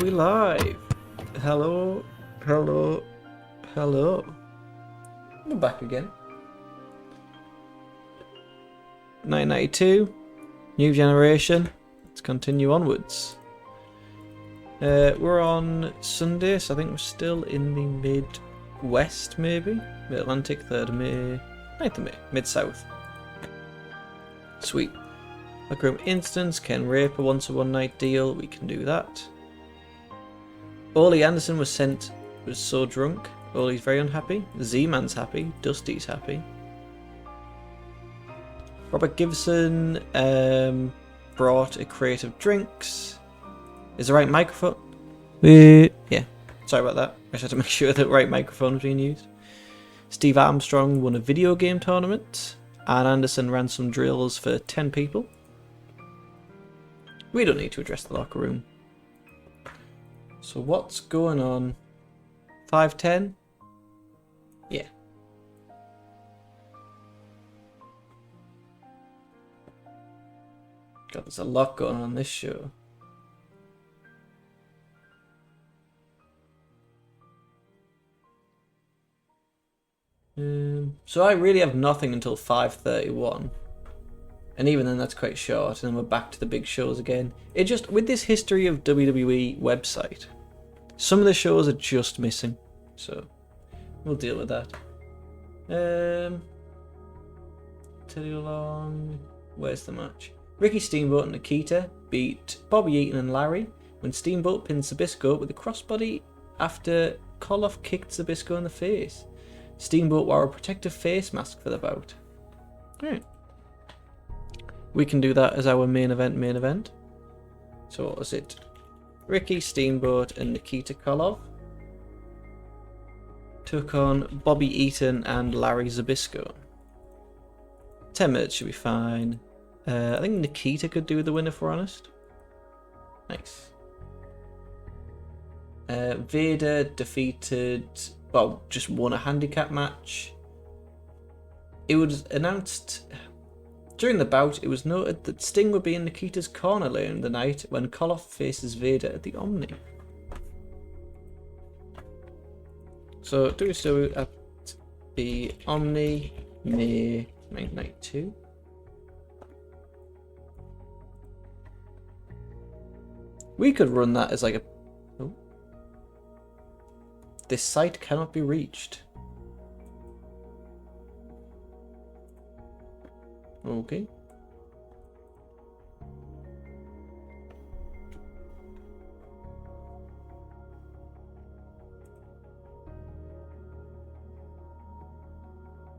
Are we live? Hello, hello, hello. We're back again. 1992, new generation. Let's continue onwards. We're on Sunday, so I think we're still in the mid-west, maybe? Mid-Atlantic, 3rd of May, 9th of May, mid-south. Sweet. Locker room instance, Ken Raper wants a one-night deal, we can do that. Ole Anderson was so drunk. Ole's very unhappy. Z-Man's happy. Dusty's happy. Robert Gibson brought a crate of drinks. Is the right microphone? Yeah. Sorry about that. I just had to make sure that the right microphone was being used. Steve Armstrong won a video game tournament. Ann Anderson ran some drills for 10 people. We don't need to address the locker room. So what's going on? 5:10? Yeah. God, there's a lot going on this show. So I really have nothing until 5:31. And even then that's quite short, and then we're back to the big shows again. It just, with this history of WWE website, some of the shows are just missing. So, we'll deal with that. Tell you along. Where's the match? Ricky Steamboat and Nikita beat Bobby Eaton and Larry when Steamboat pinned Zbyszko with a crossbody after Koloff kicked Zbyszko in the face. Steamboat wore a protective face mask for the bout. Alright. We can do that as our main event. So what was it? Ricky Steamboat and Nikita Koloff took on Bobby Eaton and Larry Zbyszko. 10 minutes should be fine. I think Nikita could do the win if we're honest. Nice. Vader defeated... well, just won a handicap match. It was announced... during the bout, it was noted that Sting would be in Nikita's corner later in the night when Koloff faces Vader at the Omni. So, do we still at the Omni, May 1992? We could run that as like a... oh. This site cannot be reached. Okay.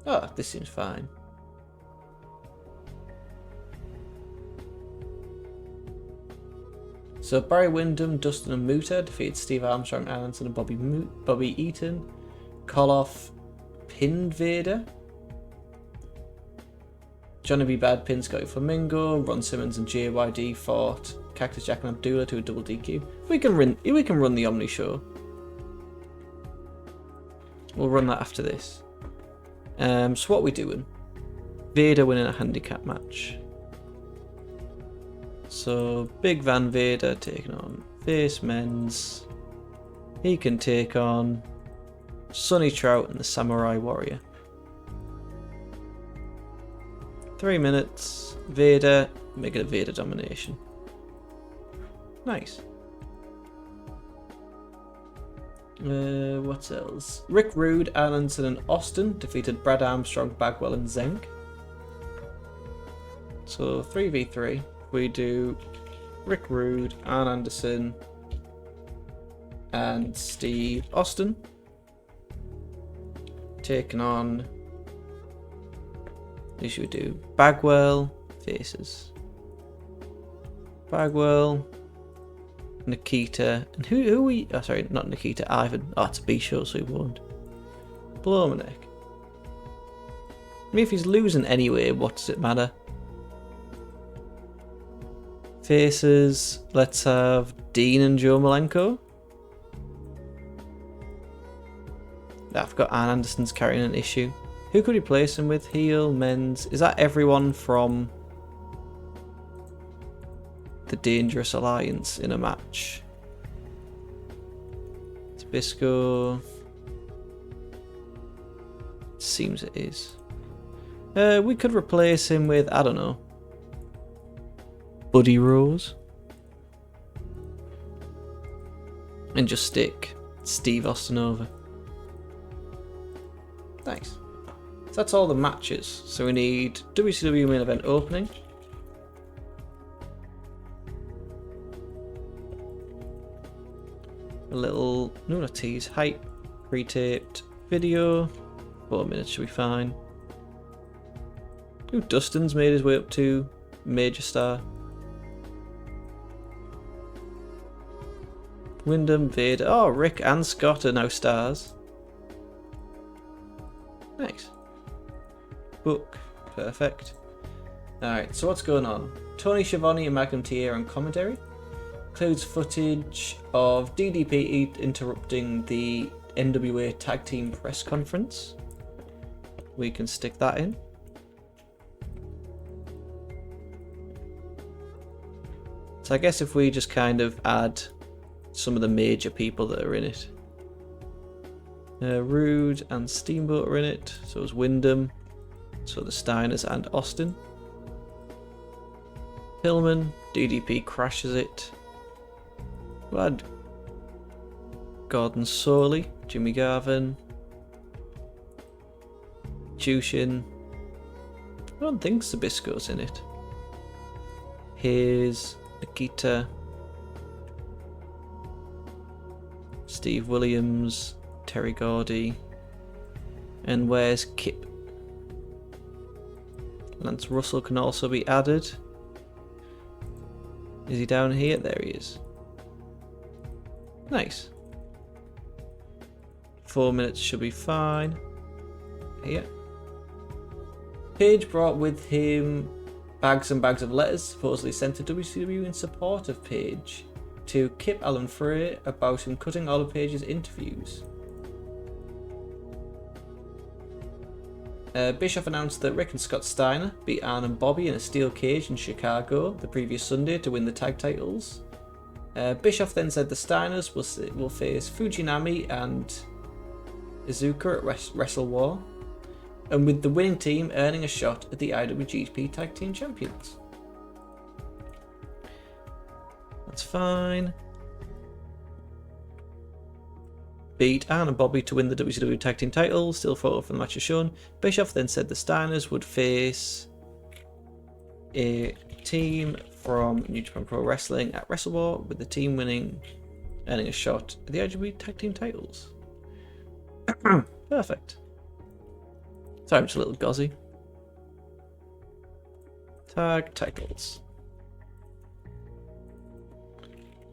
Oh, this seems fine. So Barry Windham, Dustin and Muta defeated Steve Armstrong, Anderson and Bobby Eaton. Koloff pinned Vader. Johnny B. Bad pinned Scotty Flamingo. Ron Simmons and JYD fought Cactus Jack and Abdullah to a double DQ. We can run the Omni show. We'll run that after this. So what are we doing? Vader winning a handicap match. So Big Van Vader taking on Face Men's. He can take on Sonny Trout and the Samurai Warrior. 3 minutes. Vader. Make it a Vader domination. Nice. What else? Rick Rude, Allenson and Austin defeated Brad Armstrong, Bagwell and Zenk. So 3v3. We do Rick Rude, Arn Anderson and Steve Austin taking on... who should we do? Bagwell faces. Bagwell, Nikita, and who we... oh, sorry, not Nikita, Ivan. Oh, it's a B show, so he won't. Blomanek. I mean, if he's losing anyway, what does it matter? Faces, let's have Dean and Joe Malenko. I forgot Arn Anderson's carrying an issue. Who could he place him with? Heel, men's. Is that everyone from the Dangerous Alliance in a match? Bisco. Seems it is. We could replace him with, I don't know, Buddy Rose. And just stick Steve Austin over. Nice. So that's all the matches. So we need WCW main event opening. A little, no, not tease, hype, pre-taped video. 4 minutes should be fine. Ooh, Dustin's made his way up to major star. Wyndham, Vader. Oh, Rick and Scott are now stars. Nice. Book. Perfect. Alright, so what's going on? Tony Schiavone and Magnum TA on commentary. Includes footage of DDP interrupting the NWA Tag Team press conference. We can stick that in. So I guess if we just kind of add some of the major people that are in it. Rude and Steamboat are in it. So is Wyndham. So the Steiners and Austin. Pillman, DDP crashes it. We'll add Gordon Soley, Jimmy Garvin, Jushin. I don't think Sabisco's in it. Hayes, Nikita, Steve Williams, Terry Gordy, and where's Kip? Lance Russell can also be added. Is he down here? There he is. Nice. 4 minutes should be fine. Here. Page brought with him bags and bags of letters supposedly sent to WCW in support of Page to Kip Allen Frey about him cutting all of Page's interviews. Bischoff announced that Rick and Scott Steiner beat Arn and Bobby in a steel cage in Chicago the previous Sunday to win the tag titles. Bischoff then said the Steiners will face Fujinami and Iizuka at Wrestle War, and with the winning team earning a shot at the IWGP Tag Team Champions. That's fine. Beat Arn and Bobby to win the WCW Tag Team titles, still photo from the match is shown. Bischoff then said the Steiners would face a team from New Japan Pro Wrestling at Wrestle War, with the team earning a shot at the IWGP Tag Team titles. Perfect. Sorry, I'm just a little gauzy. Tag titles.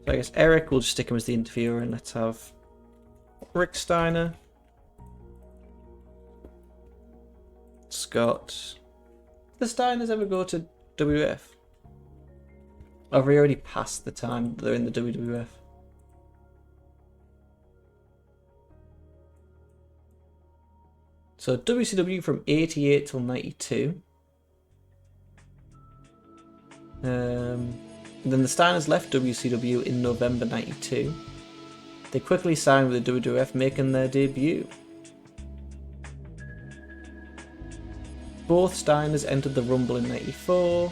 So I guess Eric, we'll just stick him as the interviewer, and let's have Rick Steiner, Scott. Did the Steiners ever go to WWF? Or have we already passed the time that they're in the WWF? So WCW from 88 till 92. Then the Steiners left WCW in November 92. They quickly signed with the WWF, making their debut. Both Steiners entered the Rumble in 94.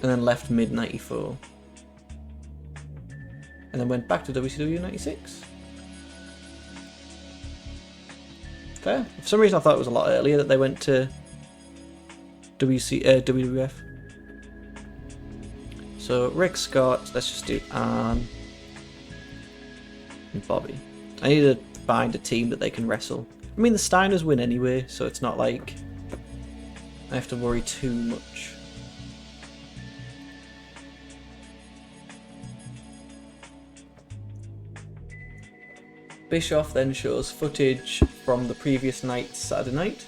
And then left mid-94. And then went back to WCW in 96. Fair. For some reason I thought it was a lot earlier that they went to WWF. So Rick, Scott, let's just do Arn and Bobby. I need to find a team that they can wrestle. I mean, the Steiners win anyway, so it's not like I have to worry too much. Bischoff then shows footage from the previous night's Saturday night,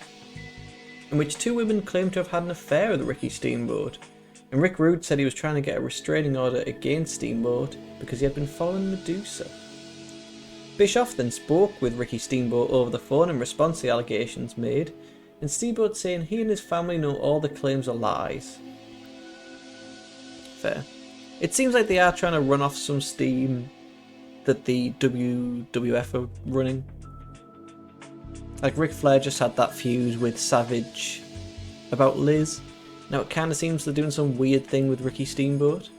in which two women claimed to have had an affair with Ricky Steamboat, and Rick Rude said he was trying to get a restraining order against Steamboat because he had been following Medusa. Bischoff then spoke with Ricky Steamboat over the phone in response to the allegations made, and Steamboat saying he and his family know all the claims are lies. Fair. It seems like they are trying to run off some steam that the WWF are running. Like Ric Flair just had that feud with Savage about Liz. Now it kind of seems they're doing some weird thing with Ricky Steamboat.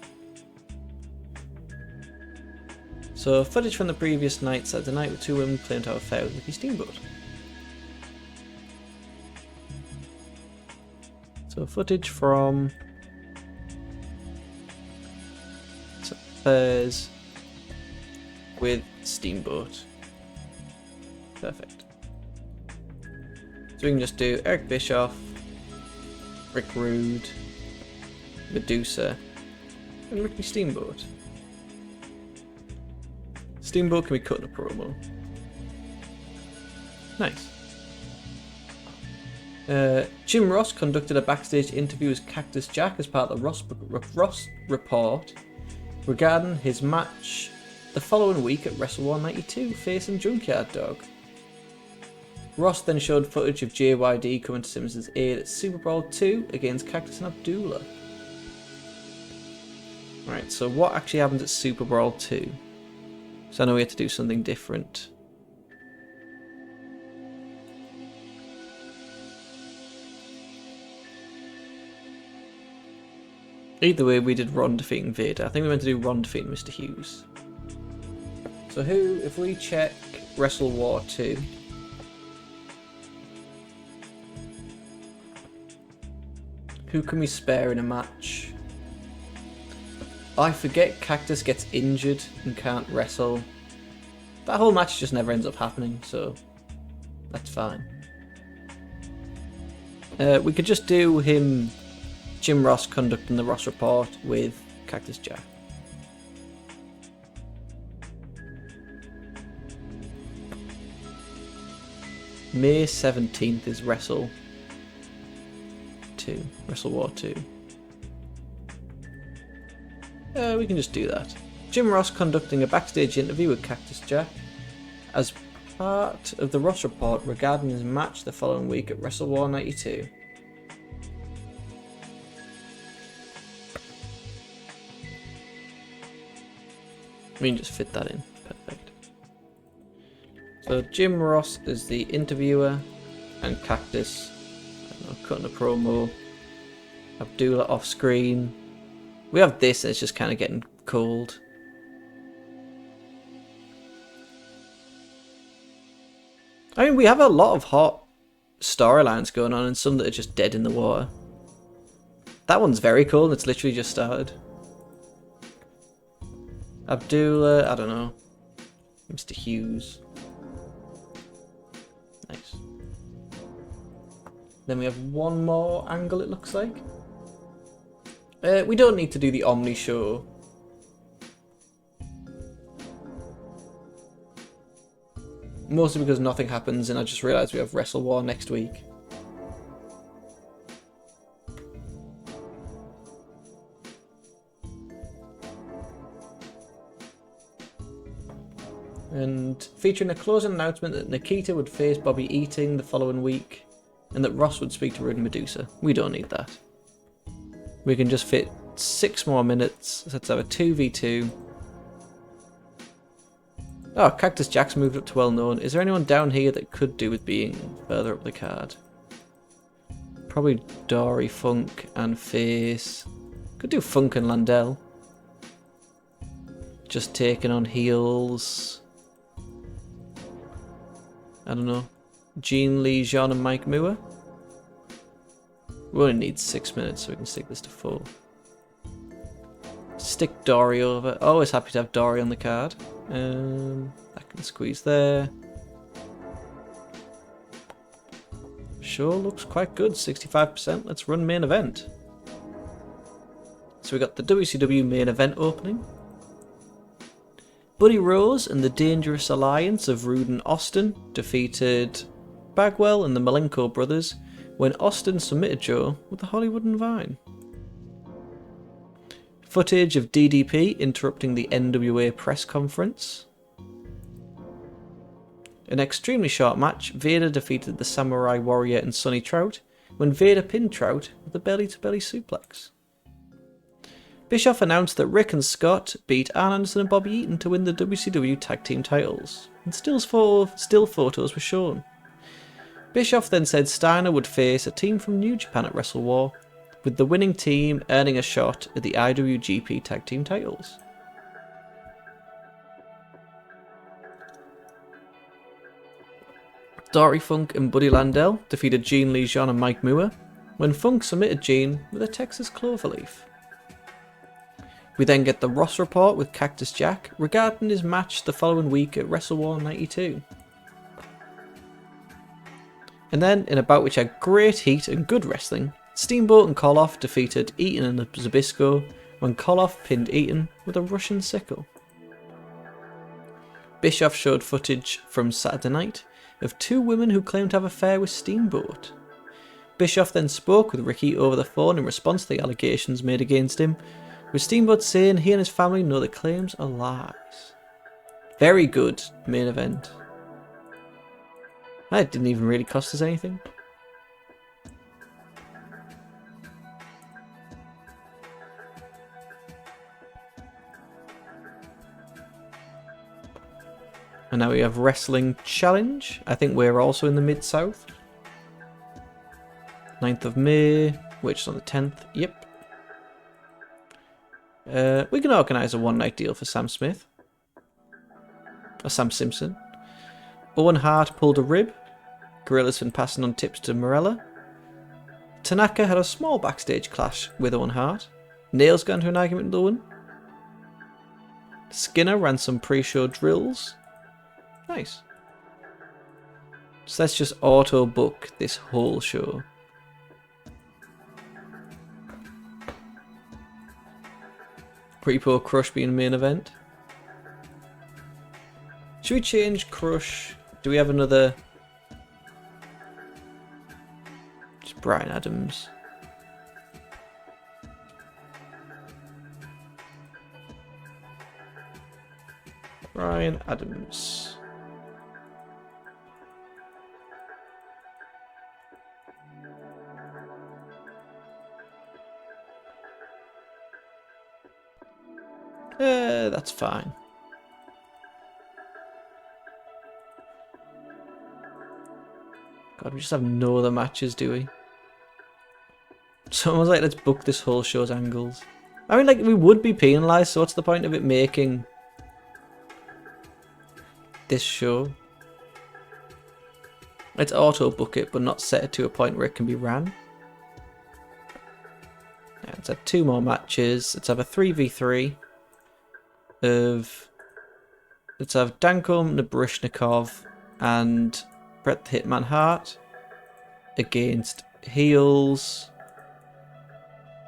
So footage from the previous night Saturday night with 2 women claimed to have an affair with Ricky Steamboat. So footage from affairs with Steamboat. Perfect. So we can just do Eric Bischoff, Rick Rude, Medusa, and Ricky Steamboat. Steamboat can be cut in a promo. Nice. Jim Ross conducted a backstage interview as Cactus Jack as part of the Ross Report regarding his match the following week at Wrestle War 92 facing Junkyard Dog. Ross then showed footage of JYD coming to Simmons' aid at Super Bowl 2 against Cactus and Abdullah. Right, so what actually happens at Super Bowl 2? So I know we had to do something different. Either way, we did Ron defeating Vader. I think we meant to do Ron defeating Mr. Hughes. So who, if we check Wrestle War 2... who can we spare in a match? I forget Cactus gets injured and can't wrestle. That whole match just never ends up happening, so that's fine. We could just do him, Jim Ross conducting the Ross Report with Cactus Jack. May 17th is Wrestle War 2. We can just do that. Jim Ross conducting a backstage interview with Cactus Jack as part of the Ross Report regarding his match the following week at Wrestle War 92. We can just fit that in. Perfect. So Jim Ross is the interviewer and Cactus, I don't know, cutting a promo. Abdullah off screen. We have this and it's just kind of getting cold. I mean, we have a lot of hot storylines going on and some that are just dead in the water. That one's very cool and it's literally just started. Abdullah, I don't know. Mr. Hughes. Nice. Then we have one more angle, it looks like. We don't need to do the Omni show. Mostly because nothing happens and I just realised we have Wrestle War next week. And featuring a closing announcement that Nikita would face Bobby Eating the following week and that Ross would speak to Rude Medusa. We don't need that. We can just fit 6 more minutes. Let's have a 2v2. Oh, Cactus Jack's moved up to well known. Is there anyone down here that could do with being further up the card? Probably Dory, Funk and Face. Could do Funk and Landell. Just taking on heels. I don't know. Gene Lee, Jean and Mike Moore. We only need 6 minutes so we can stick this to 4. Stick Dory over. Always happy to have Dory on the card. That can squeeze there. Sure looks quite good. 65%. Let's run main event. So we got the WCW main event opening. Buddy Rose and the Dangerous Alliance of Rude and Austin defeated Bagwell and the Malenko brothers when Austin submitted Joe with the Hollywood and Vine. Footage of DDP interrupting the NWA press conference. An extremely short match, Vader defeated the Samurai Warrior and Sonny Trout when Vader pinned Trout with a belly-to-belly suplex. Bischoff announced that Rick and Scott beat Arn Anderson and Bobby Eaton to win the WCW Tag Team titles, and still photos were shown. Bischoff then said Steiner would face a team from New Japan at Wrestle War, with the winning team earning a shot at the IWGP Tag Team titles. Dory Funk and Buddy Landel defeated Gene Lee Jean and Mike Moore, when Funk submitted Gene with a Texas Cloverleaf. We then get the Ross report with Cactus Jack regarding his match the following week at Wrestle War 92. And then, in a bout which had great heat and good wrestling, Steamboat and Koloff defeated Eaton and Zbyszko when Koloff pinned Eaton with a Russian sickle. Bischoff showed footage from Saturday night of two women who claimed to have an affair with Steamboat. Bischoff then spoke with Ricky over the phone in response to the allegations made against him, with Steamboat saying he and his family know the claims are lies. Very good main event. That didn't even really cost us anything. And now we have Wrestling Challenge. I think we're also in the Mid-South. 9th of May, which is on the 10th. Yep. We can organise a one-night deal for Sam Smith. Or Sam Simpson. Owen Hart pulled a rib. Gorilla's been passing on tips to Morella. Tanaka had a small backstage clash with Owen Hart. Nails got into an argument with Owen. Skinner ran some pre-show drills. Nice. So let's just auto-book this whole show. Repo Crush being main event. Should we change Crush? Do we have another? Just Bryan Adams. Bryan Adams. That's fine. God, we just have no other matches, do we? So I was like, let's book this whole show's angles. I mean, like, we would be penalised, so what's the point of it making this show? Let's auto-book it, but not set it to a point where it can be ran. Yeah, let's have 2 more matches. Let's have a 3v3 of... Let's have Danko Nabrishnikov and Bret the Hitman Hart against heels.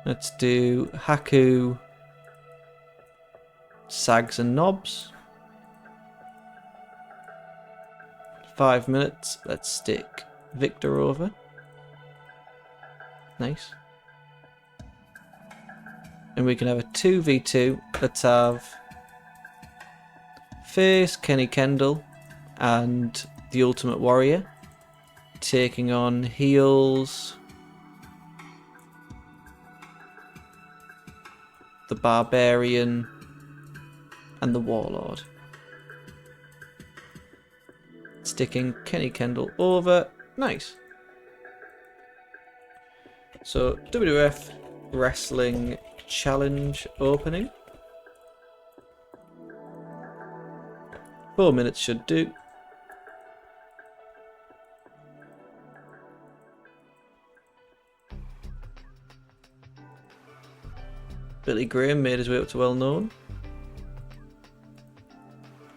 Let's do Haku, Sags and Knobs. 5 minutes. Let's stick Victor over. Nice. And we can have a 2v2. Let's have Face, Kenny Kendall, and the Ultimate Warrior taking on heels, the Barbarian, and the Warlord. Sticking Kenny Kendall over. Nice. So, WWF Wrestling Challenge opening. 4 minutes should do. Billy Graham made his way up to well known.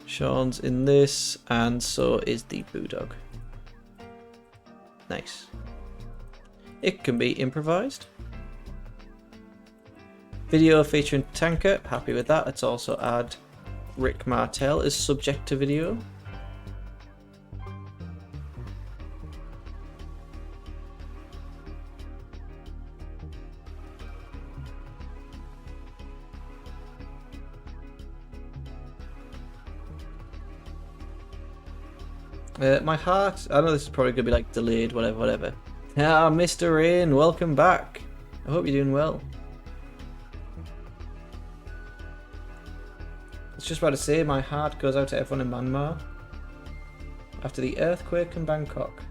Sean's in this, and so is the Bulldog. Nice. It can be improvised. Video featuring Tanker, happy with that. Let's also add Rick Martel as subject to video. My heart, I know this is probably going to be like delayed, whatever. Ah, Mr. Rain, welcome back. I hope you're doing well. was just about to say, my heart goes out to everyone in Myanmar after the earthquake in Bangkok.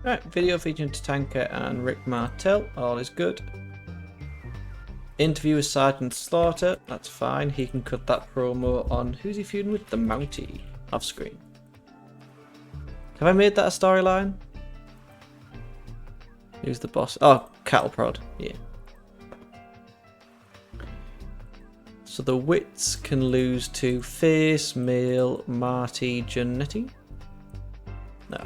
Right, video featuring Tatanka and Rick Martel, all is good. Interview with Sergeant Slaughter, that's fine, he can cut that promo on who's he feuding with? The Mountie, off screen. Have I made that a storyline? Who's the boss? Oh, Cattle Prod, yeah. So the Wits can lose to Face, Male, Marty, Janetti? No.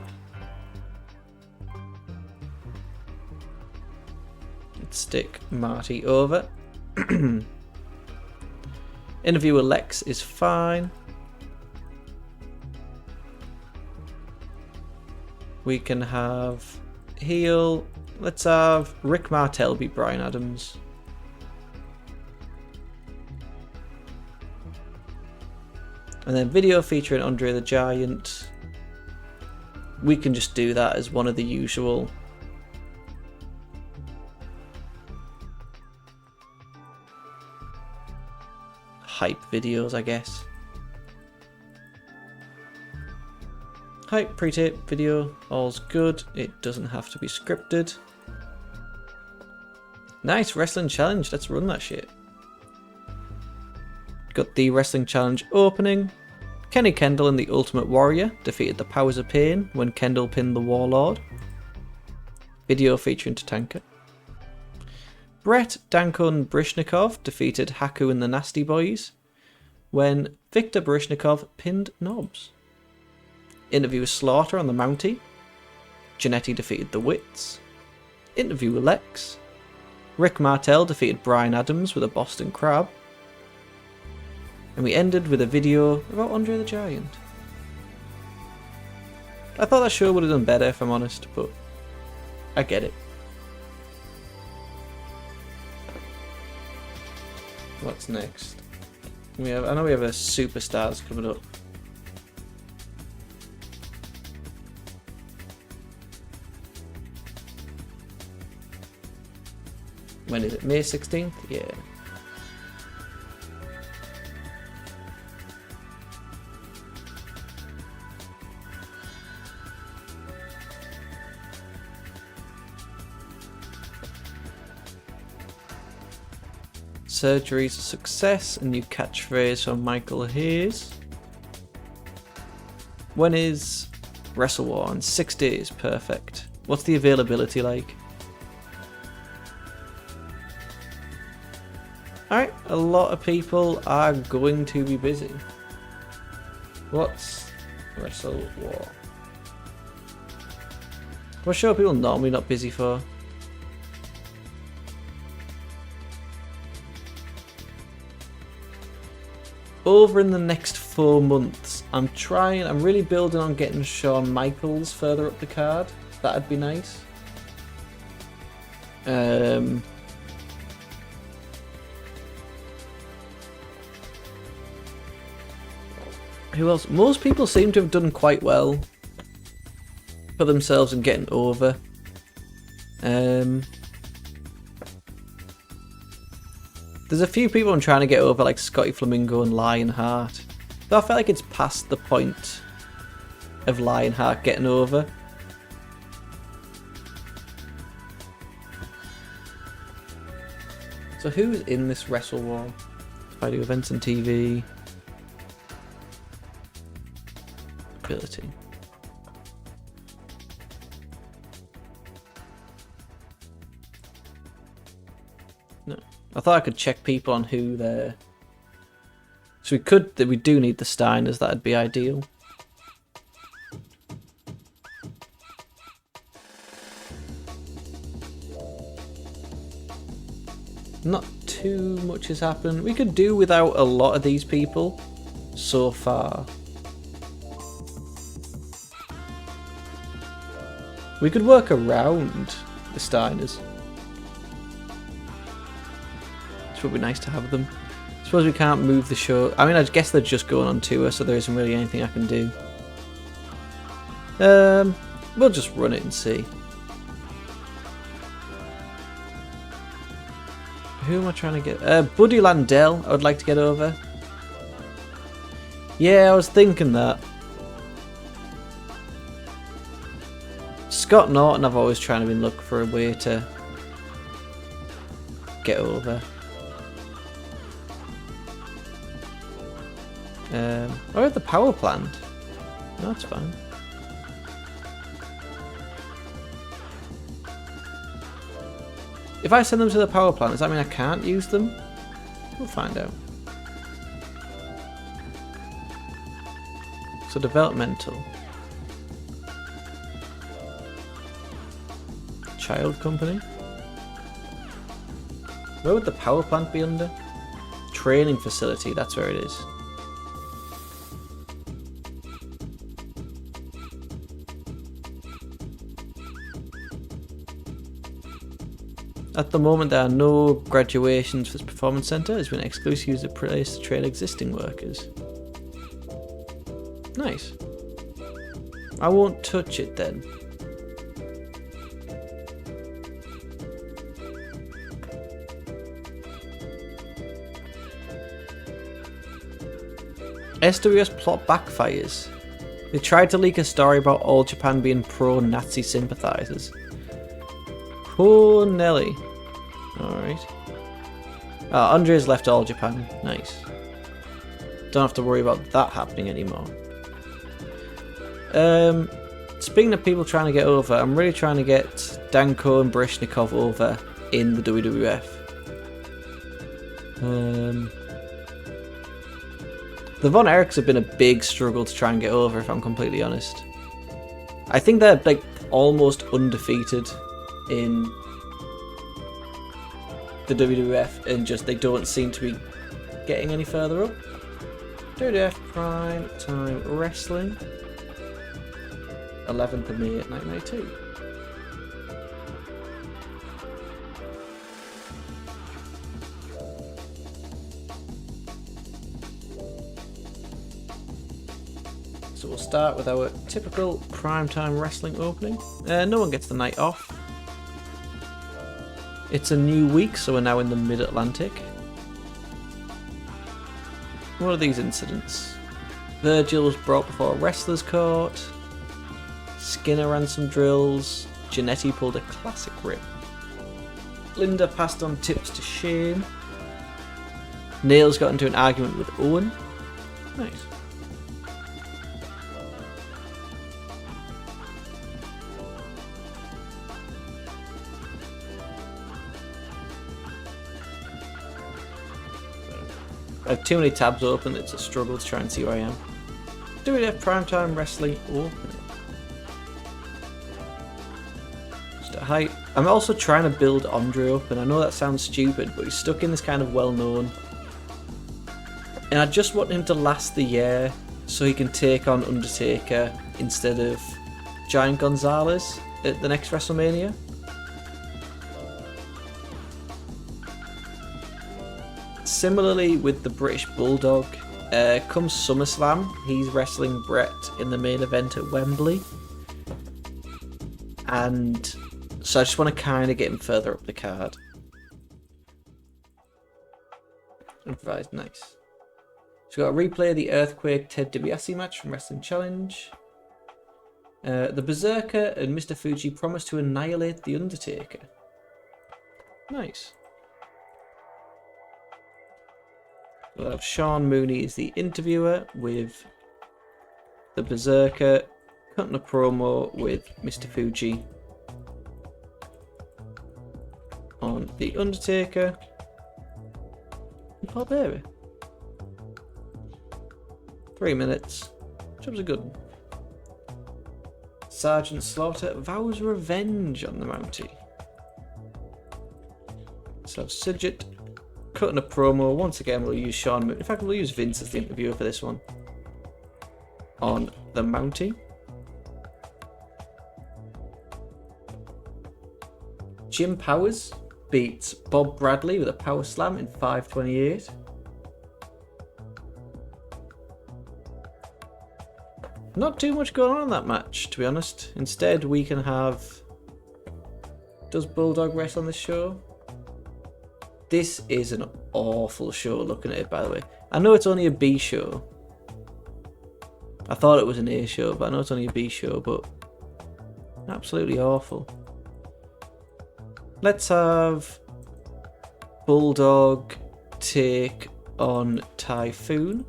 Stick Marty over. Interview with Lex is fine. We can have heel. Let's have Rick Martel beat Brian Adams. And then video featuring Andre the Giant. We can just do that as one of the usual hype videos, I guess. Hype pre-tape video, all's good. It doesn't have to be scripted. Nice wrestling challenge, let's run that shit. Got the wrestling challenge opening. Kenny Kendall and the Ultimate Warrior defeated the Powers of Pain when Kendall pinned the Warlord. Video featuring Tatanka. Brett, Danko and Barishnikov defeated Haku and the Nasty Boys when Victor Barishnikov pinned Knobs. Interview with Slaughter on the Mountie. Janetti defeated the Wits. Interview with Lex. Rick Martel defeated Brian Adams with a Boston Crab. And we ended with a video about Andre the Giant. I thought that show would have done better if I'm honest, but I get it. What's next? I know we have a Superstars coming up. When is it? May 16th? Yeah. Surgery's a success, a new catchphrase from Michael Hayes. When is Wrestle War? In 6 days, perfect. What's the availability like? Alright, a lot of people are going to be busy. What's Wrestle War? What show are people normally not busy for? Over in the next 4 months, I'm really building on getting Shawn Michaels further up the card. That'd be nice. Who else? Most people seem to have done quite well for themselves and getting over. There's a few people I'm trying to get over, like Scotty Flamingo and Lionheart. But I feel like it's past the point of Lionheart getting over. So who's in this Wrestle War? If I do events and TV. Ability. No. I thought I could check people on who they're... So we do need the Steiners, that'd be ideal. Not too much has happened. We could do without a lot of these people so far. We could work around the Steiners. It would be nice to have them. I suppose we can't move the show. I mean, I guess they're just going on tour, so there isn't really anything I can do. We'll just run it and see. Who am I trying to get? Buddy Landell, I would like to get over. Yeah, I was thinking that. Scott Norton, I've always trying to look for a way to get over. Or at the power plant. No, that's fine. If I send them to the power plant, does that mean I can't use them? We'll find out. So developmental. Child company. Where would the power plant be under? Training facility, that's where it is. At the moment, there are no graduations for this performance centre. It's been exclusively used as a place to train existing workers. Nice. I won't touch it then. SWS plot backfires. They tried to leak a story about all Japan being pro-Nazi sympathisers. Poor Nelly. Alright. Andre's left All Japan. Nice. Don't have to worry about that happening anymore. Speaking of people trying to get over, I'm really trying to get Danko and Barishnikov over in the WWF. The Von Erichs have been a big struggle to try and get over, if I'm completely honest. I think they're like almost undefeated in the WWF, and just they don't seem to be getting any further up. WWF Prime Time Wrestling, 11th of May 1992. So we'll start with our typical primetime wrestling opening. No one gets the night off. It's a new week, so we're now in the Mid-Atlantic. What are these incidents? Virgil was brought before a wrestler's court. Skinner ran some drills. Jannetty pulled a classic rip. Linda passed on tips to Shane. Nails got into an argument with Owen. Nice. I have too many tabs open, it's a struggle to try and see where I am. WWF Primetime Wrestling opening. Just at height. I'm also trying to build Andre up, and I know that sounds stupid, but he's stuck in this kind of well-known. And I just want him to last the year so he can take on Undertaker instead of Giant Gonzalez at the next WrestleMania. Similarly with the British Bulldog, come SummerSlam, he's wrestling Brett in the main event at Wembley. And so I just want to kind of get him further up the card. Improvised, nice. So we've got a replay of the Earthquake Ted DiBiase match from Wrestling Challenge. The Berserker and Mr. Fuji promise to annihilate the Undertaker. Nice. We'll have Sean Mooney as the interviewer with the Berserker, cutting a promo with Mr. Fuji on the Undertaker. Paul Bearer. 3 minutes. Jobs are good. Sergeant Slaughter vows revenge on the Mountie. So Sidget cutting a promo. Once again, we'll use Sean Mooney. In fact, we'll use Vince as the interviewer for this one. On the Mountie. Jim Powers beats Bob Bradley with a power slam in 5:28. Not too much going on in that match, to be honest. Instead, we can have... Does Bulldog rest on this show? This is an awful show looking at it, by the way. I know it's only a B show. I thought it was an A show, but I know it's only a B show, but... Absolutely awful. Let's have Bulldog take on Typhoon.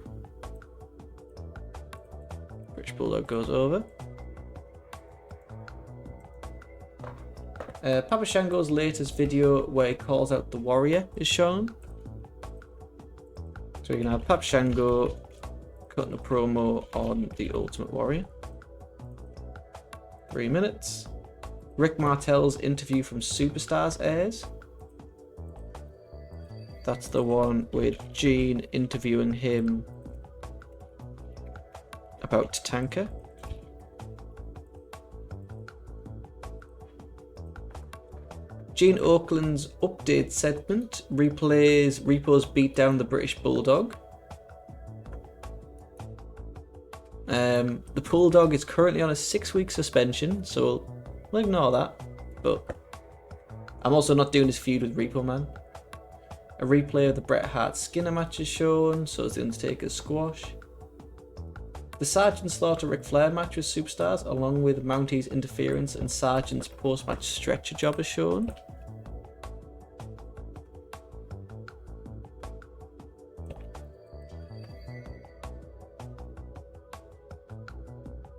British Bulldog goes over. Papa Shango's latest video where he calls out the Warrior is shown. So we can have Papa Shango cutting a promo on the Ultimate Warrior. 3 minutes. Rick Martel's interview from Superstars airs. That's the one with Gene interviewing him about Tatanka. Gene Oakland's update segment replays Repo's beat down the British Bulldog. The Bulldog is currently on a 6-week suspension, so we'll ignore that. But I'm also not doing this feud with Repo Man. A replay of the Bret Hart Skinner match is shown, so is the Undertaker's squash. The Sergeant Slaughter Ric Flair match with Superstars, along with Mounty's interference and Sergeant's post-match stretcher job is shown.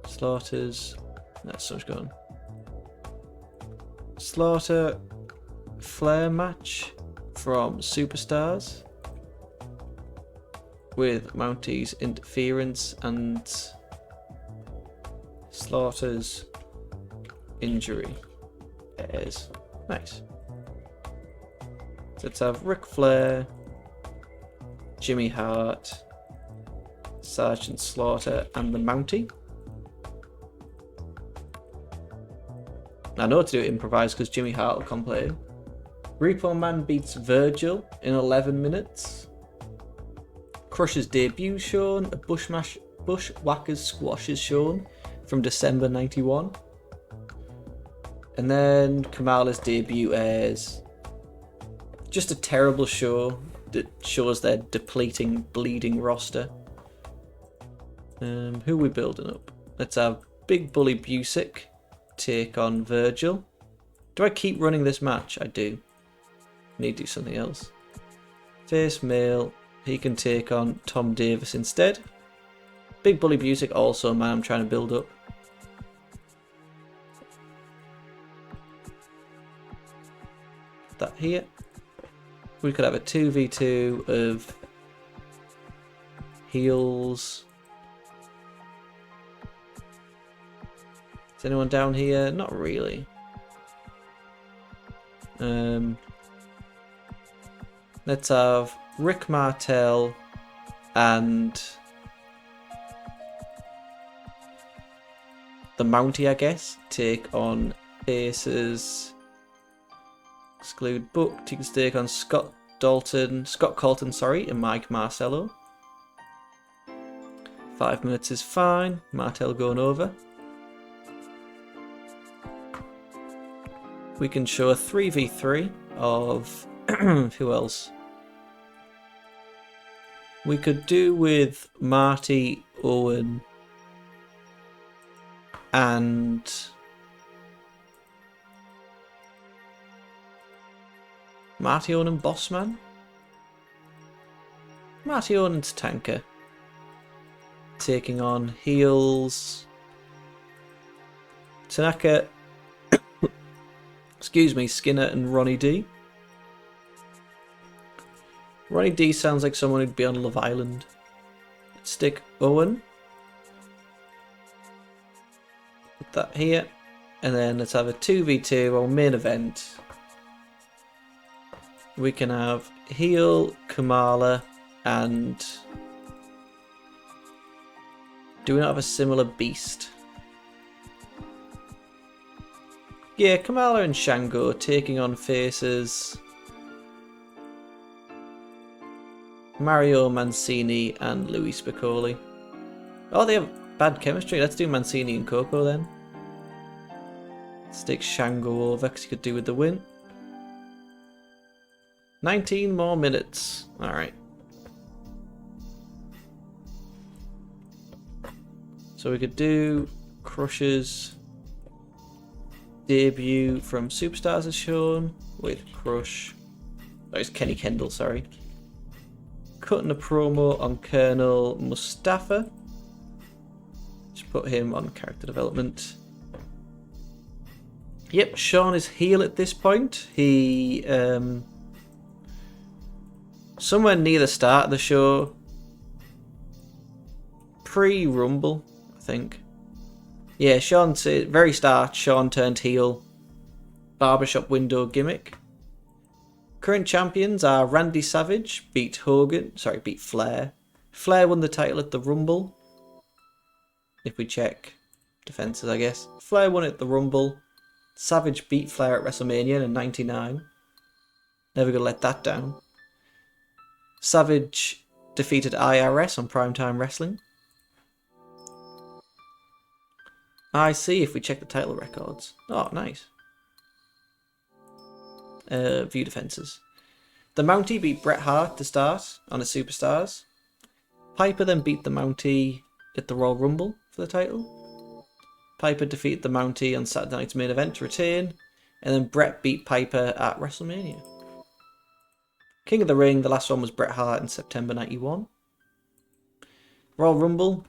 Slaughter's... That's so much going. Slaughter Flair match from Superstars with Mounty's interference and Slaughter's injury. Airs. Nice. So let's have Ric Flair, Jimmy Hart, Sergeant Slaughter, and the Mountie. I know to do it improvised because Jimmy Hart will complain. Repo Man beats Virgil in 11 minutes. Crush's debut shown. A Bushwhackers squash is shown from December 91. And then Kamala's debut airs. Just a terrible show that shows their depleting, bleeding roster. Who are we building up? Let's have Big Bully Busick take on Virgil. Do I keep running this match? I do. Need to do something else. Face male. He can take on Tom Davis instead. Big Bully Busick also a man I'm trying to build up. That here. We could have a 2v2 of heels. Is anyone down here? Not really. Let's have Rick Martel and the Mountie, I guess, take on Aces. Exclude Booked. You can take on Scott Colton, and Mike Marcello. 5 minutes is fine. Martel going over. We can show a 3v3 of who else? We could do with Marty, Owen, and Marty, Owen and Bossman. Marty, Owen and Tatanka taking on heels. Tanaka, excuse me, Skinner and Ronnie D. Ronnie D sounds like someone who'd be on Love Island. Let's stick Owen. Put that here. And then let's have a 2v2 on main event. We can have heel, Kamala, and... Do we not have a similar beast? Yeah, Kamala and Shango taking on faces Mario Mancini and Louis Spiccoli. Oh, they have bad chemistry. Let's do Mancini and Coco then. Stick Shango over because he could do with the win. 19 more minutes. Alright. So we could do Crush's debut from Superstars as shown with Crush. Oh, it's Kenny Kendall, sorry. Cutting a promo on Colonel Mustafa. Just put him on character development. Yep, Sean is heel at this point. He, somewhere near the start of the show, pre-Rumble, I think. Yeah, Sean, very start, Sean turned heel. Barbershop window gimmick. Current champions are Randy Savage, beat Flair. Flair won the title at the Rumble. If we check defenses, I guess. Flair won at the Rumble. Savage beat Flair at WrestleMania in '99. Never gonna let that down. Savage defeated IRS on Primetime Wrestling. I see if we check the title records. Oh, nice. View defenses. The Mountie beat Bret Hart to start on a Superstars. Piper then beat the Mountie at the Royal Rumble for the title. Piper defeated the Mountie on Saturday Night's Main Event to retain. And then Bret beat Piper at WrestleMania. King of the Ring, the last one was Bret Hart in September 91. Royal Rumble,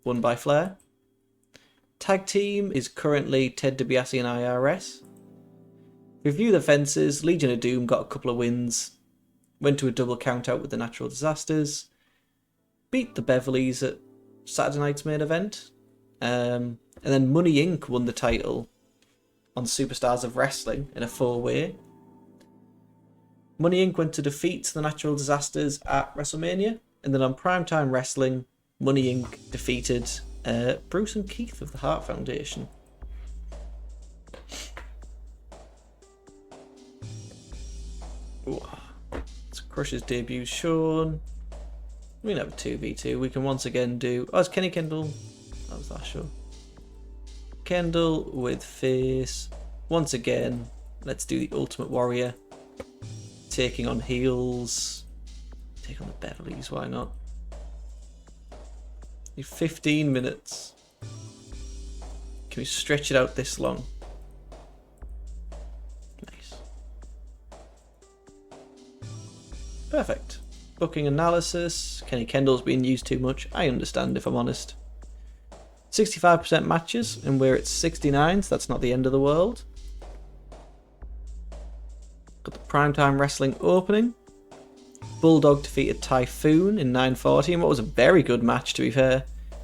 won by Flair. Tag team is currently Ted DiBiase and IRS. Review the fences, Legion of Doom got a couple of wins. Went to a double count out with the Natural Disasters. Beat the Beverleys at Saturday Night's Main Event. And then Money Inc. won the title on Superstars of Wrestling in a 4-way. Money Inc. went to defeat the Natural Disasters at WrestleMania. And then on Primetime Wrestling, Money Inc. defeated Bruce and Keith of the Hart Foundation. Ooh. It's Crush's debut shown. We can have a 2v2. We can once again do... Oh, it's Kenny Kendall. That was last show. Kendall with face. Once again, let's do the Ultimate Warrior. Taking on heels. Take on the Beverleys, why not? 15 minutes. Can we stretch it out this long? Nice. Perfect. Booking analysis. Kenny Kendall's being used too much. I understand, if I'm honest. 65% matches, and we're at 69, so that's not the end of the world. Got the Primetime Wrestling opening. Bulldog defeated Typhoon in 940, and what was a very good match, to be fair.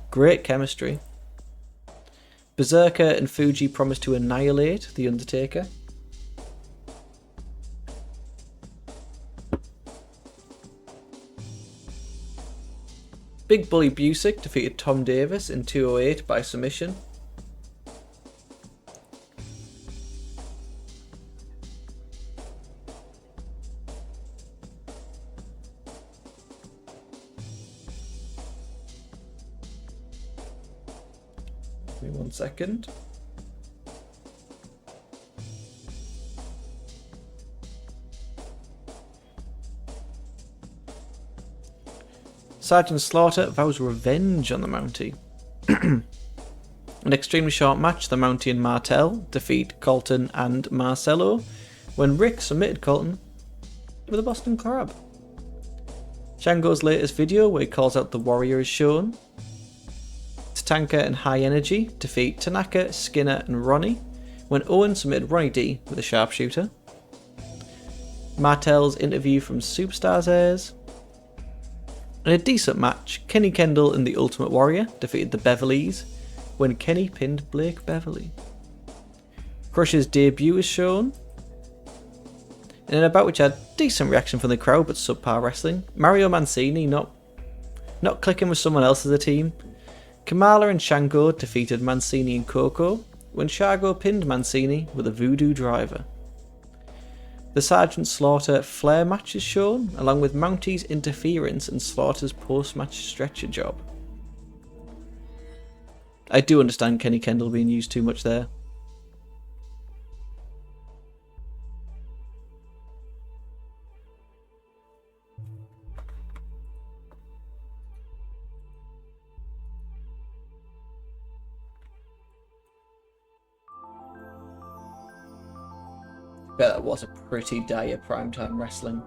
Great chemistry. Berserker and Fuji promised to annihilate The Undertaker. Big Bully Busick defeated Tom Davis in 208 by submission. Give me 1 second. Sergeant Slaughter vows revenge on the Mountie. An extremely short match, the Mountie and Martel defeat Colton and Marcelo when Rick submitted Colton with a Boston Crab. Shango's latest video where he calls out the Warrior is shown. Tatanka and High Energy defeat Tanaka, Skinner and Ronnie when Owen submitted Ronnie D with a sharpshooter. Martel's interview from Superstars airs. In a decent match, Kenny Kendall and the Ultimate Warrior defeated the Beverleys when Kenny pinned Blake Beverly. Crush's debut is shown. In a bout which had decent reaction from the crowd but subpar wrestling, Mario Mancini not clicking with someone else as a team. Kamala and Shango defeated Mancini and Coco when Shargo pinned Mancini with a voodoo driver. The Sergeant Slaughter Flair match is shown, along with Mounty's interference and Slaughter's post-match stretcher job. I do understand Kenny Kendall being used too much there. Bet that was a pretty dire primetime wrestling.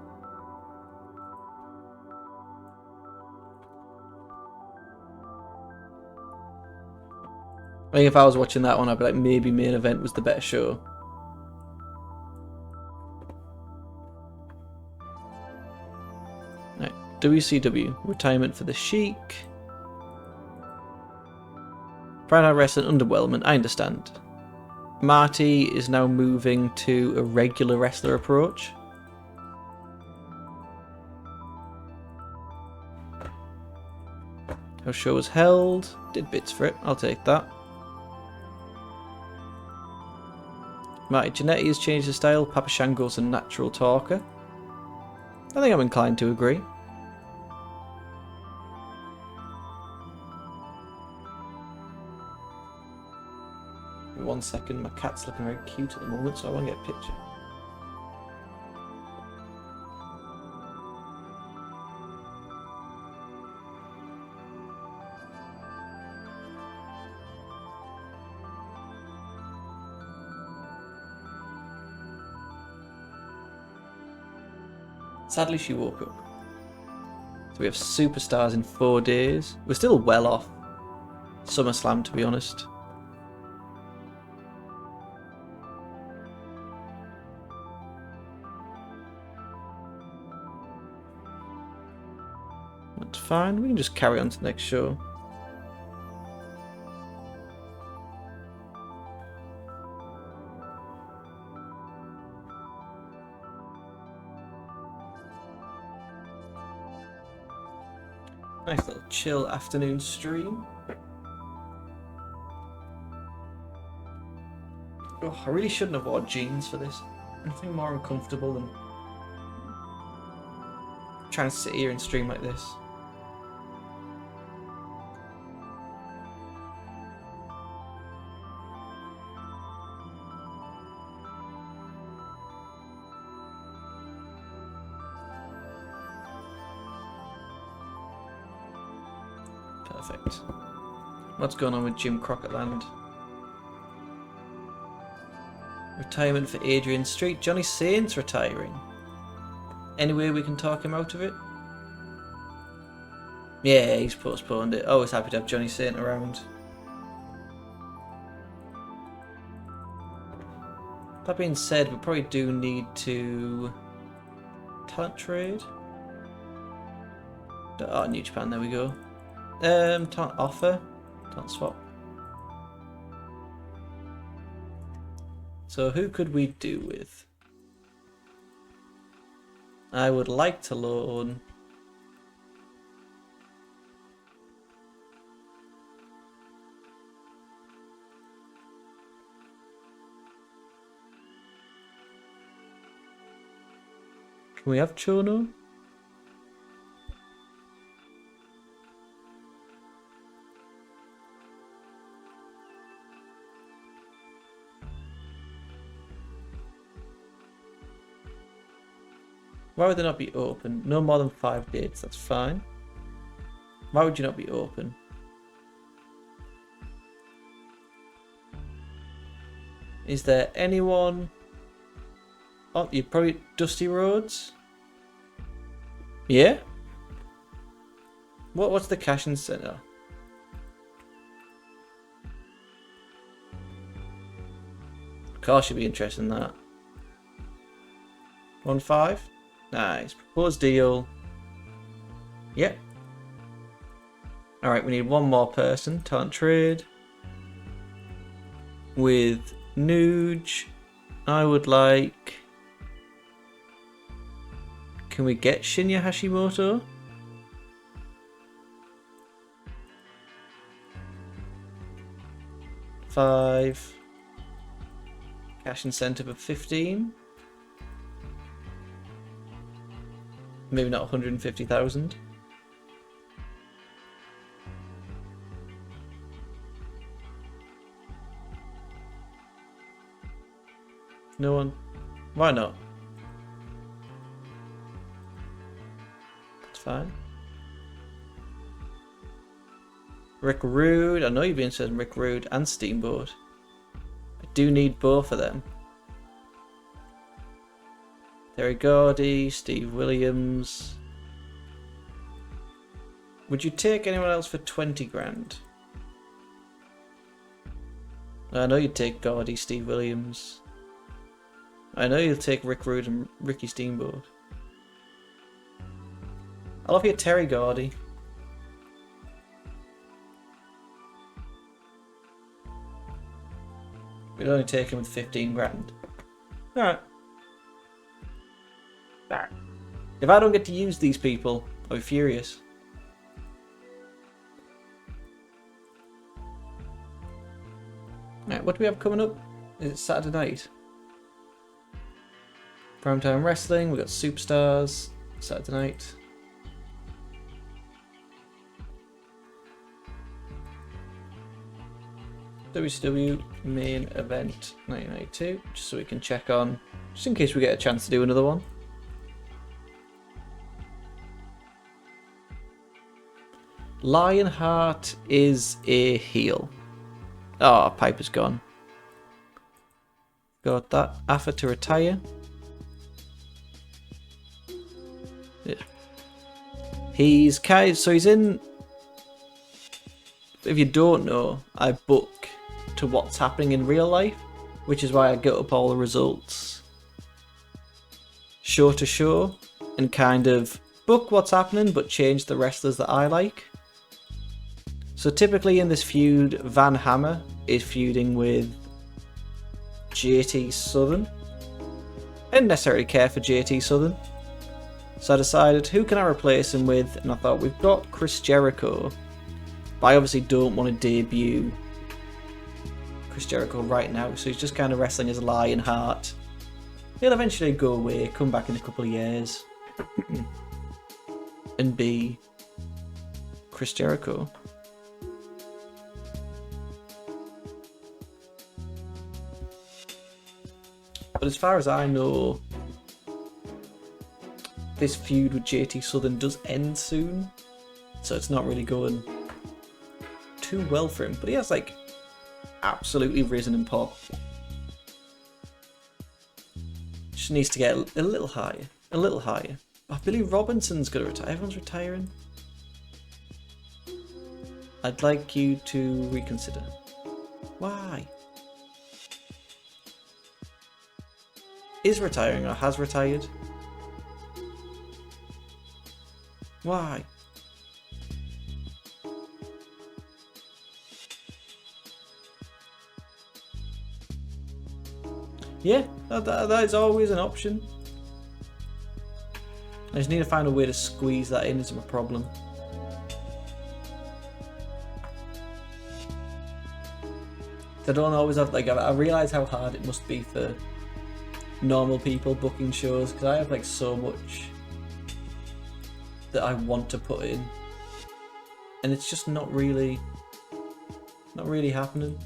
I think if I was watching that one, I'd be like, maybe main event was the better show. Right, WCW, retirement for the Sheik. Primetime wrestling underwhelming, I understand. Marty is now moving to a regular wrestler approach. Our show was held. Did bits for it. I'll take that. Marty Jannetty has changed his style. Papa Shango's a natural talker. I think I'm inclined to agree. One second, my cat's looking very cute at the moment, so I want to get a picture. Sadly, she woke up. So we have superstars in 4 days. We're still well off SummerSlam, to be honest. That's fine. We can just carry on to the next show. Nice little chill afternoon stream. Oh, I really shouldn't have worn jeans for this. Anything more uncomfortable than trying to sit here and stream like this. Perfect. What's going on with Jim Crockett Land? Retirement for Adrian Street. Johnny Saint's retiring. Any way we can talk him out of it? Yeah, he's postponed it. Always happy to have Johnny Saint around. That being said, we probably do need to talent trade. Oh, New Japan, there we go. Talent offer, talent swap. So who could we do with? I would like to loan Can we have Chono? Why would they not be open? No more than 5 dates, that's fine. Why would you not be open? Is there anyone? Oh, you probably Dusty Rhodes? Yeah? What's the cash in center? Of course you'd be interested in that. 1-5? Nice. Proposed deal. Yep. Alright, we need one more person. Talent trade. With Nuge. I would like... Can we get Shinya Hashimoto? $5. Cash incentive of 15. Maybe not 150,000. No one? Why not? It's fine. Rick Rude. I know you've been interested in Rick Rude and Steamboat. I do need both of them. Terry Gordy, Steve Williams. Would you take anyone else for 20 grand? I know you'd take Gordy, Steve Williams. I know you'll take Rick Rude and Ricky Steamboat. I'll offer you Terry Gordy. We'd only take him with 15 grand. Alright. If I don't get to use these people, I'll be furious. Alright, what do we have coming up? Is it Saturday night? Primetime Wrestling, we've got Superstars, Saturday night. WCW main event 1992, just so we can check on, just in case we get a chance to do another one. Lionheart is a heel. Oh, Piper's gone. Got that. Offer to retire. Yeah. He's kind, so he's in. If you don't know, I book to what's happening in real life, which is why I get up all the results show to show and kind of book what's happening but change the wrestlers that I like. So typically in this feud, Van Hammer is feuding with JT Southern. I didn't necessarily care for JT Southern, so I decided who can I replace him with, and I thought we've got Chris Jericho, but I obviously don't want to debut Chris Jericho right now, so he's just kind of wrestling as Lionheart. He'll eventually go away, come back in a couple of years, and be Chris Jericho. But as far as I know, this feud with JT Southern does end soon, so it's not really going too well for him. But he has like absolutely risen in pop. Just needs to get a little higher, a little higher. Oh, Billy Robinson's gonna retire. Everyone's retiring. I'd like you to reconsider. Why? Is retiring or has retired? Why? Yeah, that is always an option. I just need to find a way to squeeze that in, is my problem. I don't always have, like, I realise how hard it must be for normal people booking shows, because I have like so much that I want to put in, and it's just not really happening.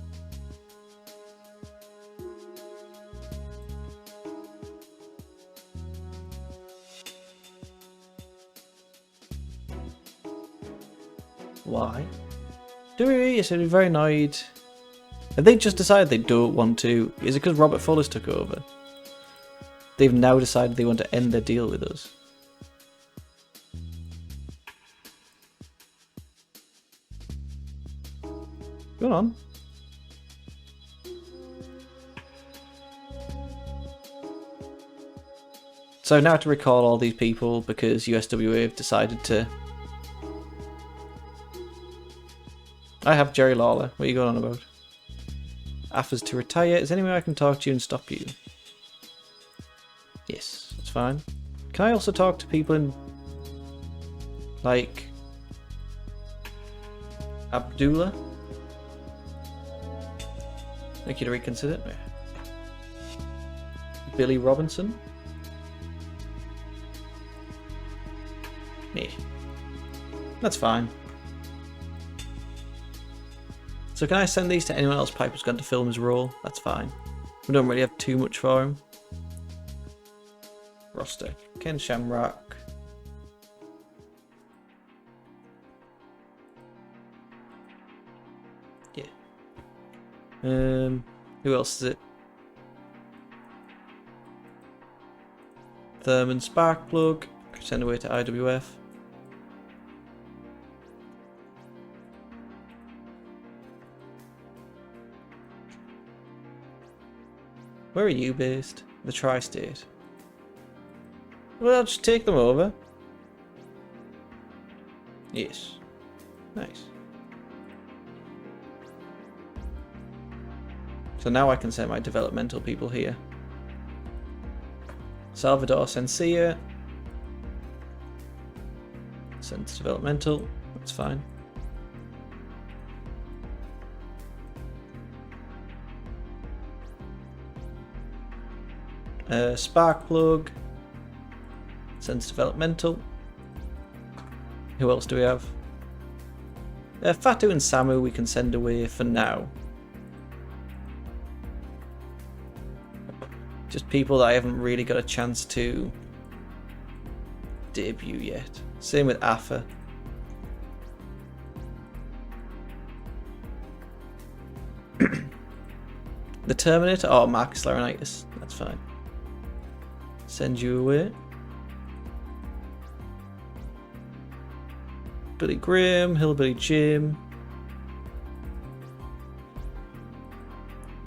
Why? Do we? Yes, I'd be very annoyed. Have they just decided they don't want to? Is it because Robert Fuller's took over? They've now decided they want to end their deal with us. Go on. So now I have to recall all these people because USWA have decided to. I have Jerry Lawler. What are you going on about? Offers to retire. Is there any way I can talk to you and stop you? Yes, that's fine. Can I also talk to people in, like, Abdullah? Like you to reconsider? Billy Robinson. Yeah. That's fine. So can I send these to anyone else Piper's going to film his role? That's fine. We don't really have too much for him. Roster. Ken Shamrock. Yeah. Who else is it? Thurman Sparkplug. Send away to IWF. Where are you based? The Tri-State. Well, I'll just take them over. Yes. Nice. So now I can send my developmental people here. Salvador Sencia. Send to developmental. That's fine. Sparkplug. Sends developmental. Who else do we have? Fatu and Samu we can send away for now. Just people that I haven't really got a chance to debut yet. Same with Afa. The Terminator? Oh, Marcus Laurinaitis. That's fine. Send you away. Billy Graham, Hillbilly Jim.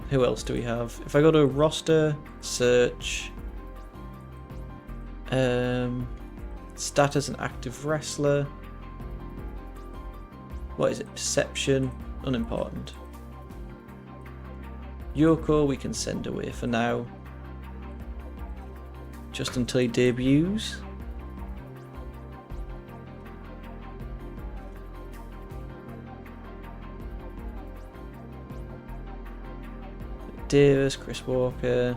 Who else do we have? If I go to roster, search, status and active wrestler. What is it? Perception, unimportant. Yoko we can send away for now. Just until he debuts. Davis, Chris Walker.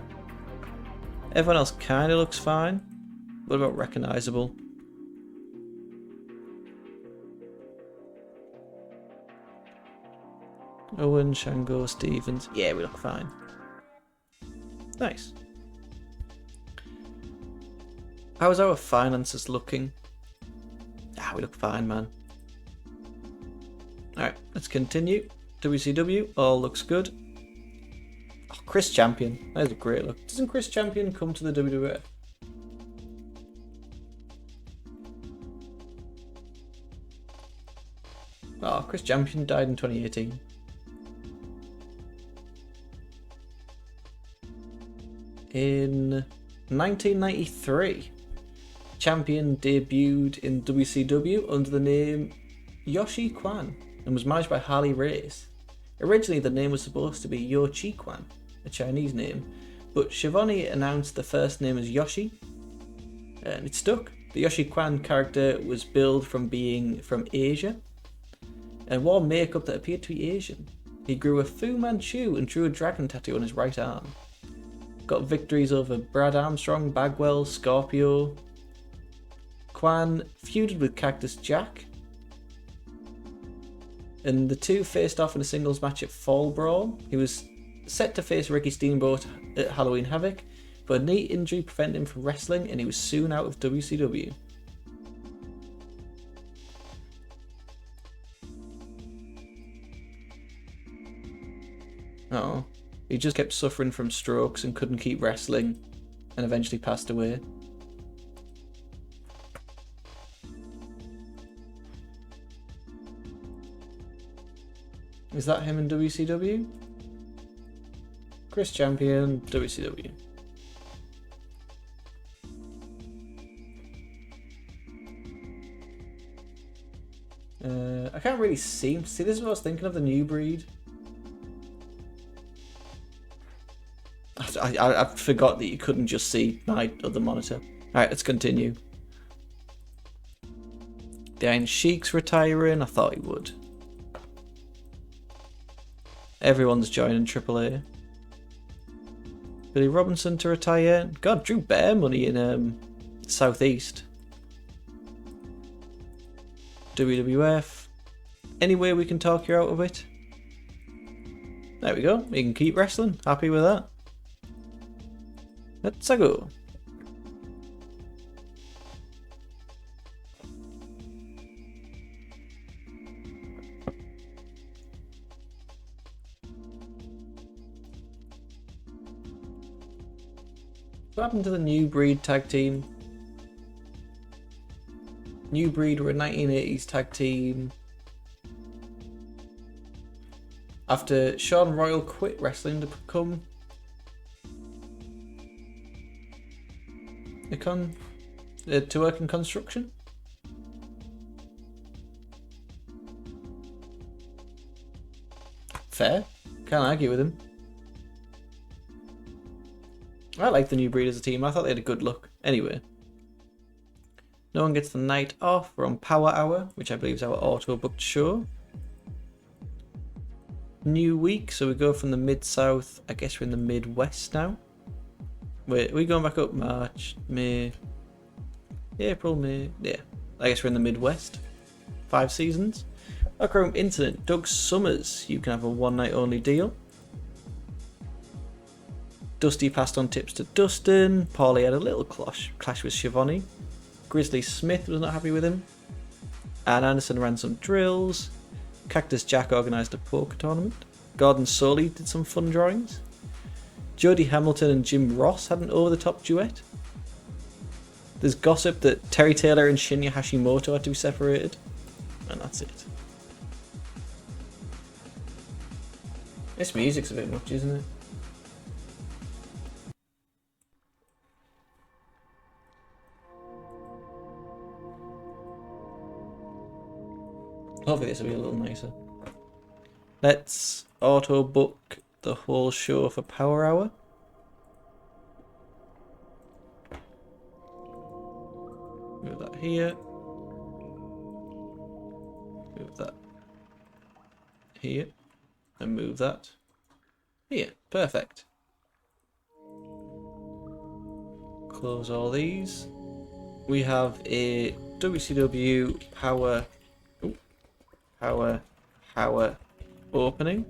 Everyone else kind of looks fine. What about recognizable? Owen, Shango, Stevens. Yeah, we look fine. Nice. How's our finances looking? Ah, we look fine, man. Alright, let's continue. WCW, all looks good. Oh, Chris Champion. That is a great look. Doesn't Chris Champion come to the WWF? Oh, Chris Champion died in 2018. In 1993, Champion debuted in WCW under the name Yoshi Kwan and was managed by Harley Race. Originally, the name was supposed to be Yo Chi Kwan, a Chinese name, but Schiavone announced the first name as Yoshi, and it stuck. The Yoshi Kwan character was billed from being from Asia and wore makeup that appeared to be Asian. He grew a Fu Manchu and drew a dragon tattoo on his right arm. Got victories over Brad Armstrong, Bagwell, Scorpio. Kwan feuded with Cactus Jack, and the two faced off in a singles match at Fall Brawl. He was set to face Ricky Steamboat at Halloween Havoc, but a knee injury prevented him from wrestling and he was soon out of WCW. Oh, he just kept suffering from strokes and couldn't keep wrestling and eventually passed away. Is that him in WCW? Chris Champion, WCW. I can't really see. See, this is what I was thinking of, the new breed. I forgot that you couldn't just see my other monitor. Alright, let's continue. The Iron Sheik's retiring. I thought he would. Everyone's joining AAA. Billy Robinson to retire. God, drew bare money in Southeast. WWF. Any way we can talk you out of it? There we go. You can keep wrestling. Happy with that. Let's go. What happened to the New Breed tag team? New Breed were a 1980s tag team. After Sean Royal quit wrestling to become to work in construction. Fair. Can't argue with him. I like the New Breed as a team. I thought they had a good look. Anyway. No one gets the night off. We're on Power Hour, which I believe is our auto-booked show. New week, so we go from the Mid-South. I guess we're in the Midwest now. Wait, are we going back up? March, May, April, May. Yeah, I guess we're in the Midwest. 5 seasons. Locker Room Incident. Doug Summers. You can have a one-night only deal. Dusty passed on tips to Dustin. Paulie had a little clash with Schiavone. Grizzly Smith was not happy with him. Ann Anderson ran some drills. Cactus Jack organised a poker tournament. Gordon Soley did some fun drawings. Jody Hamilton and Jim Ross had an over-the-top duet. There's gossip that Terry Taylor and Shinya Hashimoto had to be separated. And that's it. This music's a bit much, isn't it? Hopefully this will be a little nicer. Let's auto book the whole show for Power Hour. Move that here. Move that here. And move that here. Perfect. Close all these. We have a WCW Power opening.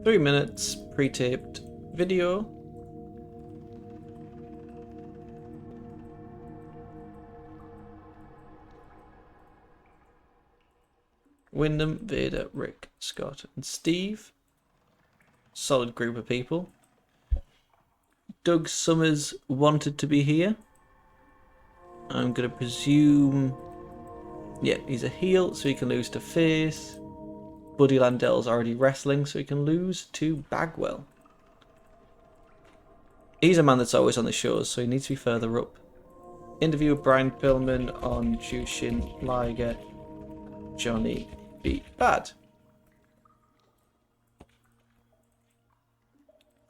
3 minutes pre-taped video. Wyndham, Vader, Rick, Scott, and Steve. Solid group of people. Doug Summers wanted to be here. I'm going to presume... yeah, he's a heel, so he can lose to face. Buddy Landell's already wrestling, so he can lose to Bagwell. He's a man that's always on the shows, so he needs to be further up. Interview with Brian Pillman on Jushin Liger, Johnny B. Bad.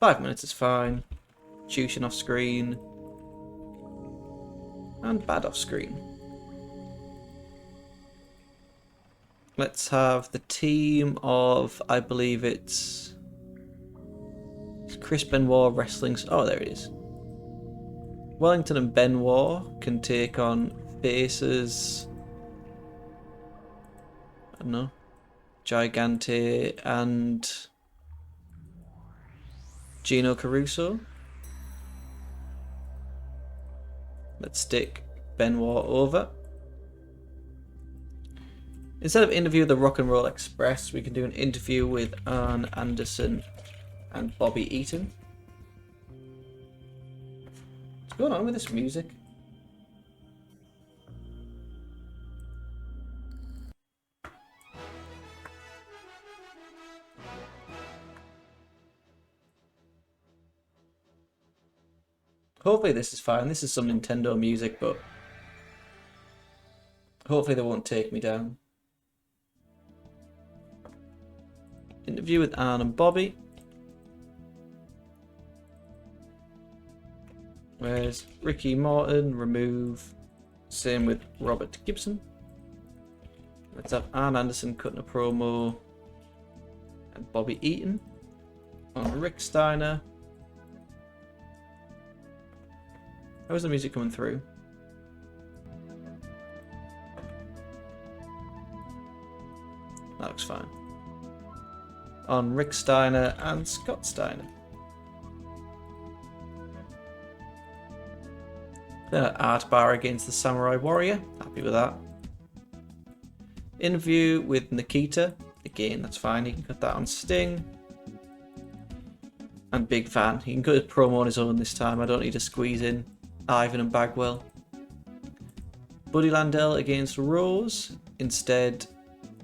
5 minutes is fine. Jushin off screen. And Bad off screen. Let's have the team of, I believe it's Chris Benoit wrestling. Oh, there it is. Wellington and Benoit can take on faces. I don't know. Gigante and Gino Caruso. Let's stick Benoit over. Instead of interview with the Rock and Roll Express, we can do an interview with Arn Anderson and Bobby Eaton. What's going on with this music? Hopefully this is fine. This is some Nintendo music, but hopefully they won't take me down. Interview with Arn and Bobby. Where's Ricky Morton? Remove. Same with Robert Gibson. Let's have Arn Anderson cutting a promo. And Bobby Eaton. on Rick Steiner. How's the music coming through? That looks fine. On Rick Steiner and Scott Steiner. Then an art bar against the Samurai Warrior. Happy with that. Interview with Nikita. Again, that's fine. You can cut that on Sting. And Big Van. He can cut his promo on his own this time. I don't need to squeeze in Ivan and Bagwell. Buddy Landell against Rose. Instead,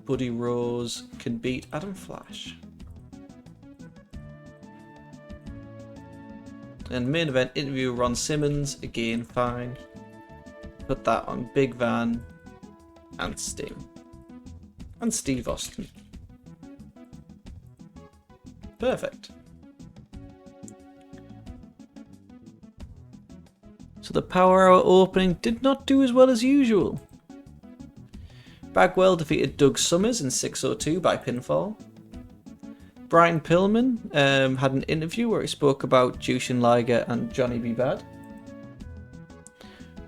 Buddy Rose can beat Adam Flash. And main event interview Ron Simmons. Again, fine. Put that on Big Van and Sting. And Steve Austin. Perfect. So the Power Hour opening did not do as well as usual. Bagwell defeated Doug Summers in 6:02 by pinfall. Brian Pillman had an interview where he spoke about Jushin Liger and Johnny B. Bad.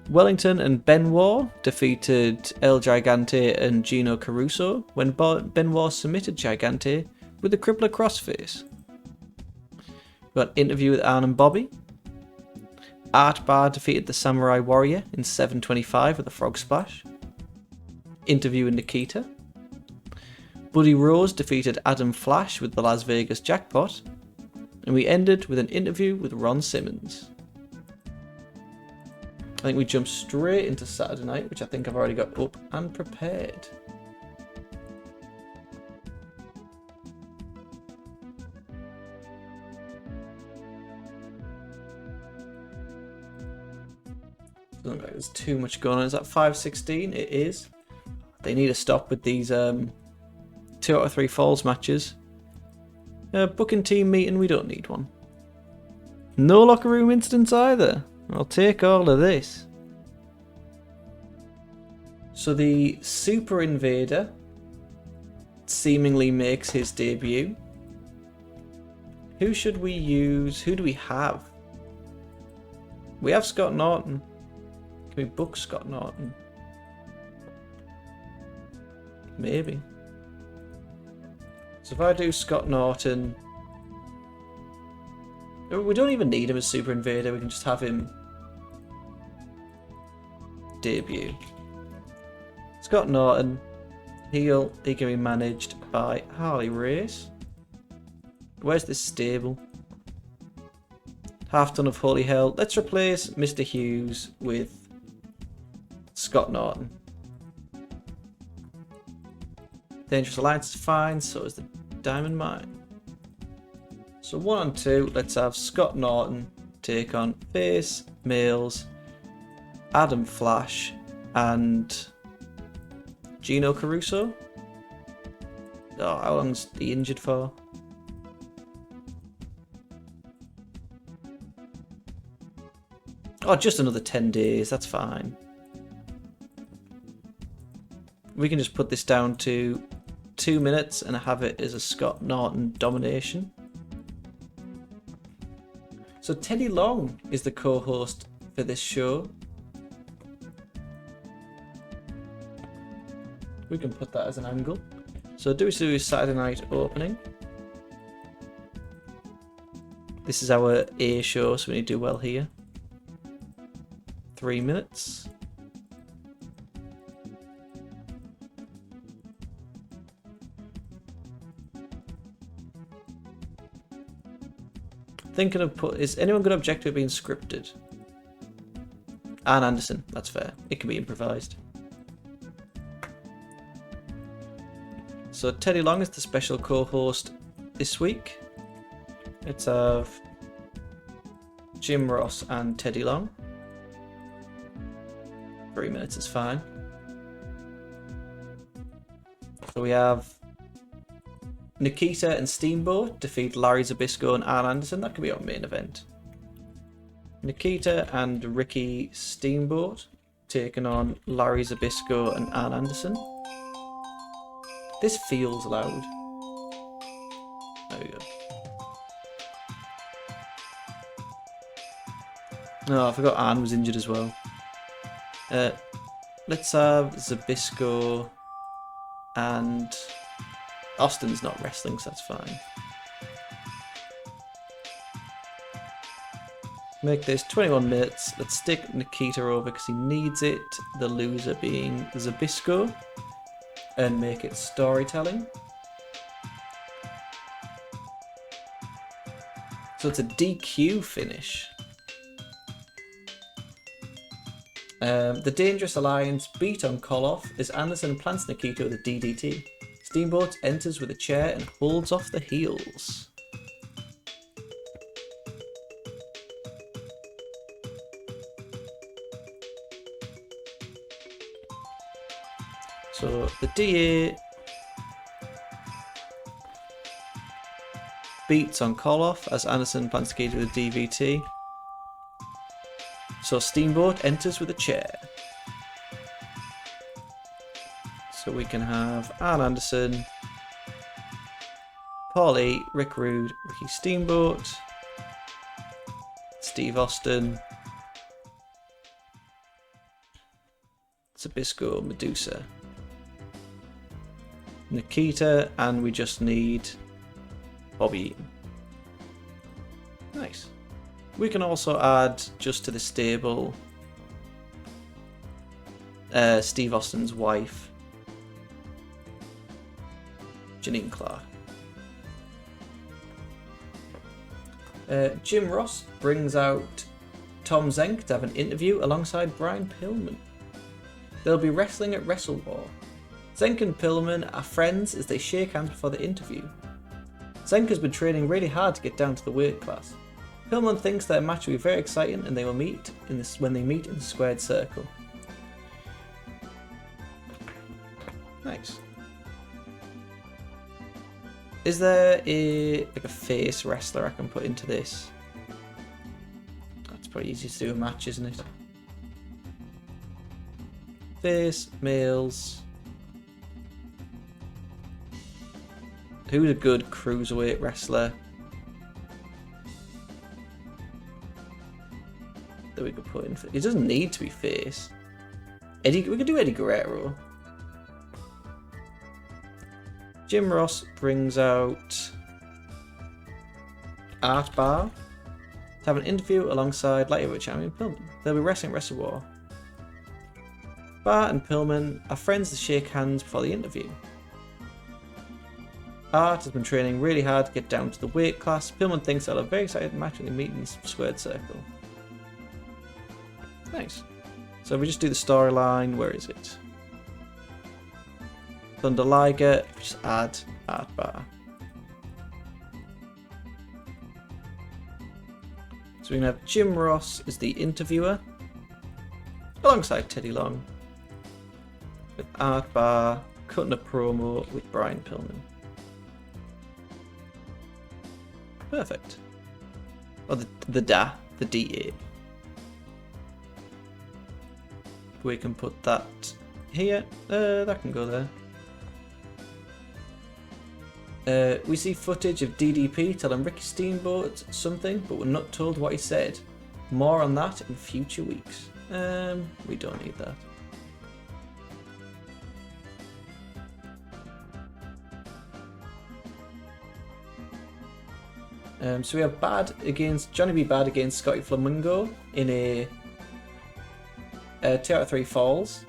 Wellington and Benoit defeated El Gigante and Gino Caruso when Benoit submitted Gigante with the crippler crossface. We got an interview with Arn and Bobby. Art Bar defeated the Samurai Warrior in 7:25 with a frog splash. Interview with Nikita. Buddy Rose defeated Adam Flash with the Las Vegas Jackpot. And we ended with an interview with Ron Simmons. I think we jumped straight into Saturday night, which I think I've already got up and prepared. Doesn't look like there's too much going on. Is that 5:16? It is. They need to stop with these 2 out of 3 falls matches. Booking team meeting, we don't need one. No locker room incidents either. I'll take all of this. So the Super Invader seemingly makes his debut. Who should we use? Who do we have? We have Scott Norton. Can we book Scott Norton? Maybe. So if I do Scott Norton... We don't even need him as Super Invader, we can just have him debut. Scott Norton, he can be managed by Harley Race. Where's this stable? Half ton of Holy Hell. Let's replace Mr. Hughes with Scott Norton. Dangerous Alliance is fine, so is the Diamond Mine. So 1 and 2, let's have Scott Norton take on Face, Males, Adam Flash, and Gino Caruso. Oh, how long's he injured for? Oh, just another 10 days, that's fine. We can just put this down to 2 minutes and have it as a Scott Norton domination. So Teddy Long is the co-host for this show. We can put that as an angle. So do Saturday night opening. This is our A show, so we need to do well here. 3 minutes. Thinking of is anyone going to object to it being scripted? Ann Anderson, that's fair. It can be improvised. So Teddy Long is the special co-host this week. Let's have Jim Ross and Teddy Long. 3 minutes is fine. So we have Nikita and Steamboat defeat Larry Zbyszko and Arn Anderson. That could be our main event. Nikita and Ricky Steamboat taking on Larry Zbyszko and Arn Anderson. This feels loud. There we go. Oh, I forgot Anne was injured as well. Let's have Zabisco and Austin's not wrestling, so that's fine. Make this 21 minutes. Let's stick Nikita over because he needs it. The loser being Zabisco. And make it storytelling. So it's a DQ finish. The Dangerous Alliance beat on Koloff as Anderson plants Nikita with a DDT. Steamboat enters with a chair and holds off the heels. So the DA beats on Koloff as Anderson plants Nikita with a DVT. So Steamboat enters with a chair. So we can have Arn Anderson, Paulie, Rick Rude, Ricky Steamboat, Steve Austin, Zabisco, Medusa, Nikita, and we just need Bobby Eaton. Nice. We can also add, just to the stable, Steve Austin's wife, Janine Clark. Jim Ross brings out Tom Zenk to have an interview alongside Brian Pillman. They'll be wrestling at Wrestle War. Zenk and Pillman are friends as they shake hands before the interview. Zenk has been training really hard to get down to the weight class. Pillman thinks their match will be very exciting and they will meet when they meet in the squared circle. Nice. Is there a face wrestler I can put into this? That's pretty easy to do a match, isn't it? Face, males. Who's a good cruiserweight wrestler that we could put in? It doesn't need to be face. We could do Eddie Guerrero. Jim Ross brings out Art Bar to have an interview alongside light heavyweight champion Pillman. They'll be wrestling at Wrestle War. Bar and Pillman are friends that shake hands before the interview. Art has been training really hard to get down to the weight class. Pillman thinks they'll have a very exciting match when they meet in the squared circle. Nice. So we just do the storyline. Where is it? Thunder Liger. Just add Art Bar. So we can have Jim Ross as the interviewer alongside Teddy Long, with Art Bar cutting a promo with Brian Pillman. Perfect. Or the DA. We can put that here. That can go there. We see footage of DDP telling Ricky Steamboat something, but we're not told what he said. More on that in future weeks. We don't need that. So we have Johnny B. Bad against Scotty Flamingo in a 2 out of 3 falls.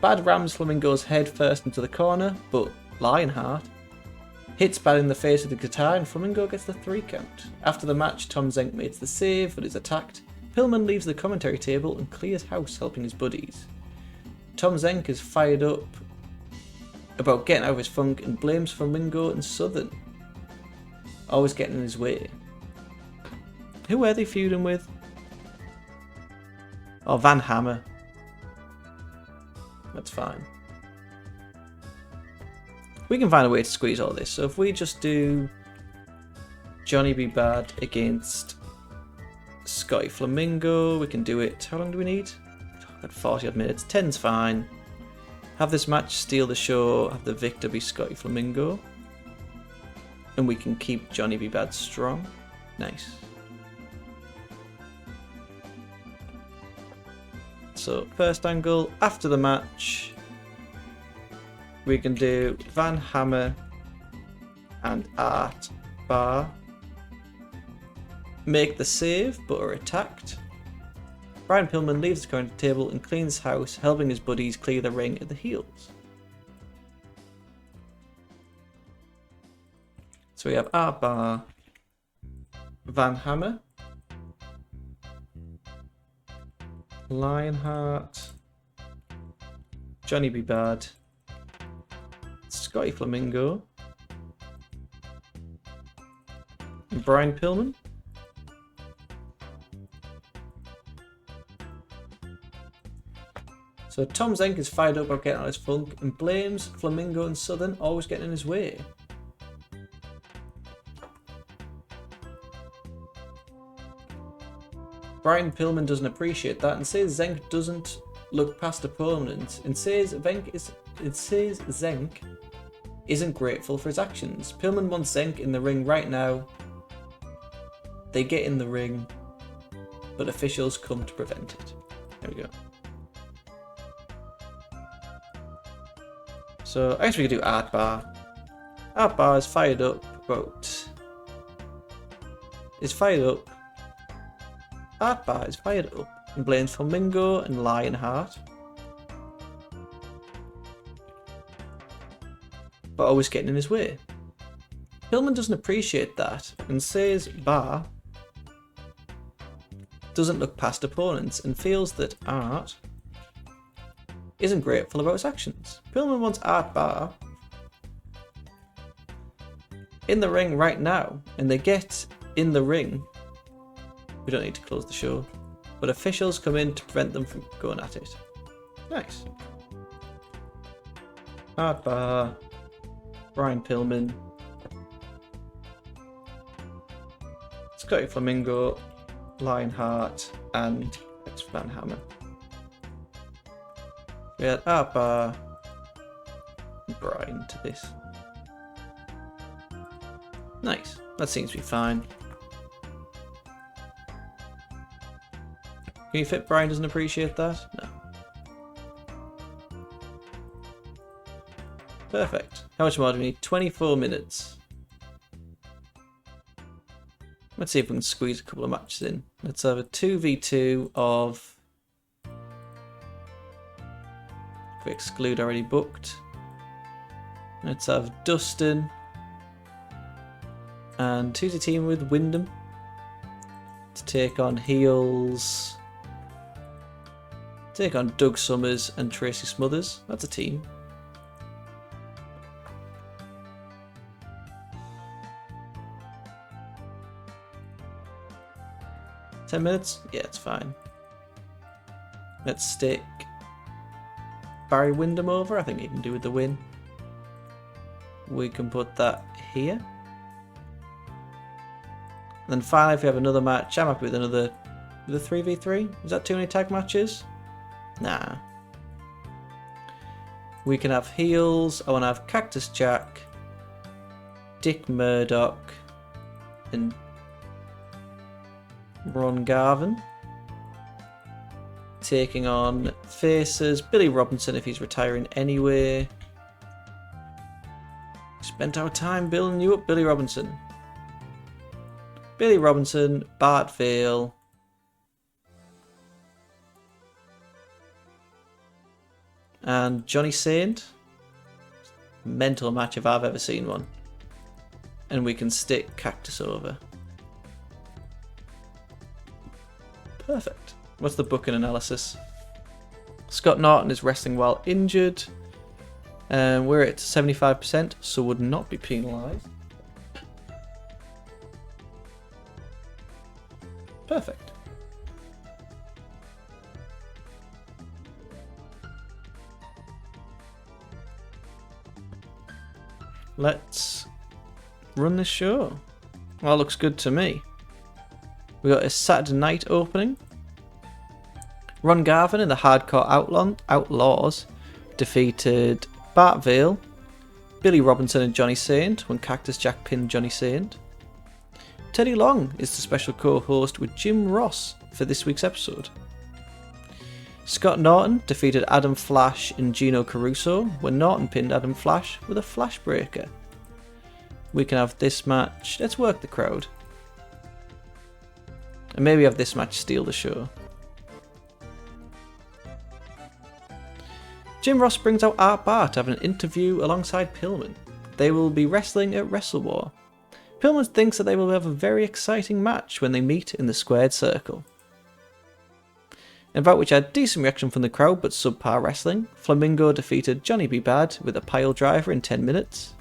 Bad rams Flamingo's head first into the corner, but Lionheart hits Bad in the face with the guitar and Flamingo gets the 3 count. After the match, Tom Zenk makes the save but is attacked. Pillman leaves the commentary table and clears house helping his buddies. Tom Zenk is fired up about getting out of his funk and blames Flamingo and Southern. Always getting in his way. Who were they feuding with? Oh, Van Hammer. That's fine. We can find a way to squeeze all this. So if we just do Johnny B. Bad against Scotty Flamingo, we can do it. How long do we need? Got 40 odd minutes. 10's fine. Have this match steal the show. Have the victor be Scotty Flamingo. And we can keep Johnny B. Bad strong. Nice. So first angle, after the match, we can do Van Hammer and Art Bar. Make the save, but are attacked. Brian Pillman leaves the counter table and cleans house, helping his buddies clear the ring at the heels. So we have Art Bar, Van Hammer, Lionheart, Johnny B. Bad, Scotty Flamingo, and Brian Pillman. So Tom Zenk is fired up about getting out his funk and blames Flamingo and Southern always getting in his way. Brian Pillman doesn't appreciate that and says Zenk doesn't look past opponents and says Zenk isn't grateful for his actions. Pillman wants Zenk in the ring right now. They get in the ring, but officials come to prevent it. There we go. So I guess we could do Art Bar. Art Bar is fired up Art Bar is fired up and blames Flamingo and Lionheart, but always getting in his way. Pillman doesn't appreciate that and says Bar doesn't look past opponents and feels that Art isn't grateful about his actions. Pillman wants Art Bar in the ring right now, and they get in the ring. We don't need to close the show, but officials come in to prevent them from going at it. Nice. Art Bar, Brian Pillman, Scotty Flamingo, Lionheart, and Van Hammer. We had Art Bar and Brian to this. Nice. That seems to be fine. Can you fit Brian doesn't appreciate that? No. Perfect. How much more do we need? 24 minutes. Let's see if we can squeeze a couple of matches in. Let's have a 2v2 of... If we exclude already booked. Let's have Dustin. And who's the team with? Wyndham. To take on heels. Take on Doug Summers and Tracy Smothers. That's a team. $10 minutes? Yeah, it's fine. Let's stick Barry Windham over. I think he can do with the win. We can put that here. And then finally, if we have another match, I'm happy with another 3v3. Is that too many tag matches? Nah. We can have heels. I want to have Cactus Jack, Dick Murdoch, and Ron Garvin. Taking on faces, Billy Robinson if he's retiring anyway. Spent our time building you up, Billy Robinson. Billy Robinson, Bart Vale. And Johnny Saint. Mental match if I've ever seen one. And we can stick Cactus over. Perfect. What's the booking analysis? Scott Norton is wrestling while injured. We're at 75%, so would not be penalised. Perfect. Let's run this show. Well, looks good to me. We got a Saturday night opening. Ron Garvin and the Hardcore Outlaws defeated Bart Vale, Billy Robinson and Johnny Saint when Cactus Jack pinned Johnny Saint. Teddy Long is the special co-host with Jim Ross for this week's episode. Scott Norton defeated Adam Flash and Gino Caruso when Norton pinned Adam Flash with a Flash Breaker. We can have this match. Let's work the crowd. And maybe have this match steal the show. Jim Ross brings out Art Barr to have an interview alongside Pillman. They will be wrestling at Wrestle War. Pillman thinks that they will have a very exciting match when they meet in the squared circle. In that which had decent reaction from the crowd but subpar wrestling, Flamingo defeated Johnny B. Bad with a pile driver in 10 minutes.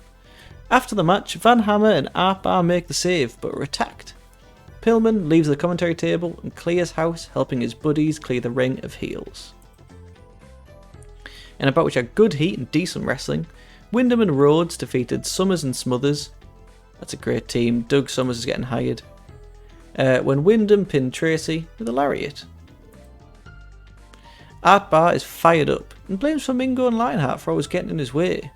After the match, Van Hammer and Art Barr make the save but are attacked. Pillman leaves the commentary table and clears house, helping his buddies clear the ring of heels. In a bout which had good heat and decent wrestling, Wyndham and Rhodes defeated Summers and Smothers. That's a great team. Doug Summers is getting hired. When Wyndham pinned Tracy with a lariat. Art Barr is fired up and blames Flamingo and Lionheart for always getting in his way.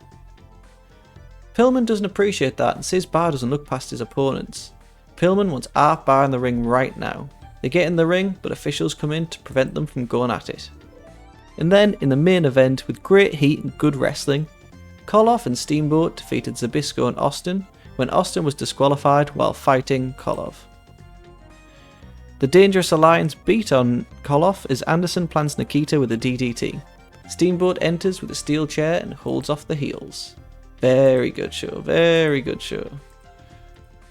Pillman doesn't appreciate that and says Barr doesn't look past his opponents. Pillman wants Art Barr in the ring right now. They get in the ring, but officials come in to prevent them from going at it. And then, in the main event, with great heat and good wrestling, Koloff and Steamboat defeated Zbyszko and Austin when Austin was disqualified while fighting Koloff. The Dangerous Alliance beat on Koloff as Anderson plants Nikita with a DDT. Steamboat enters with a steel chair and holds off the heels. Very good show, very good show.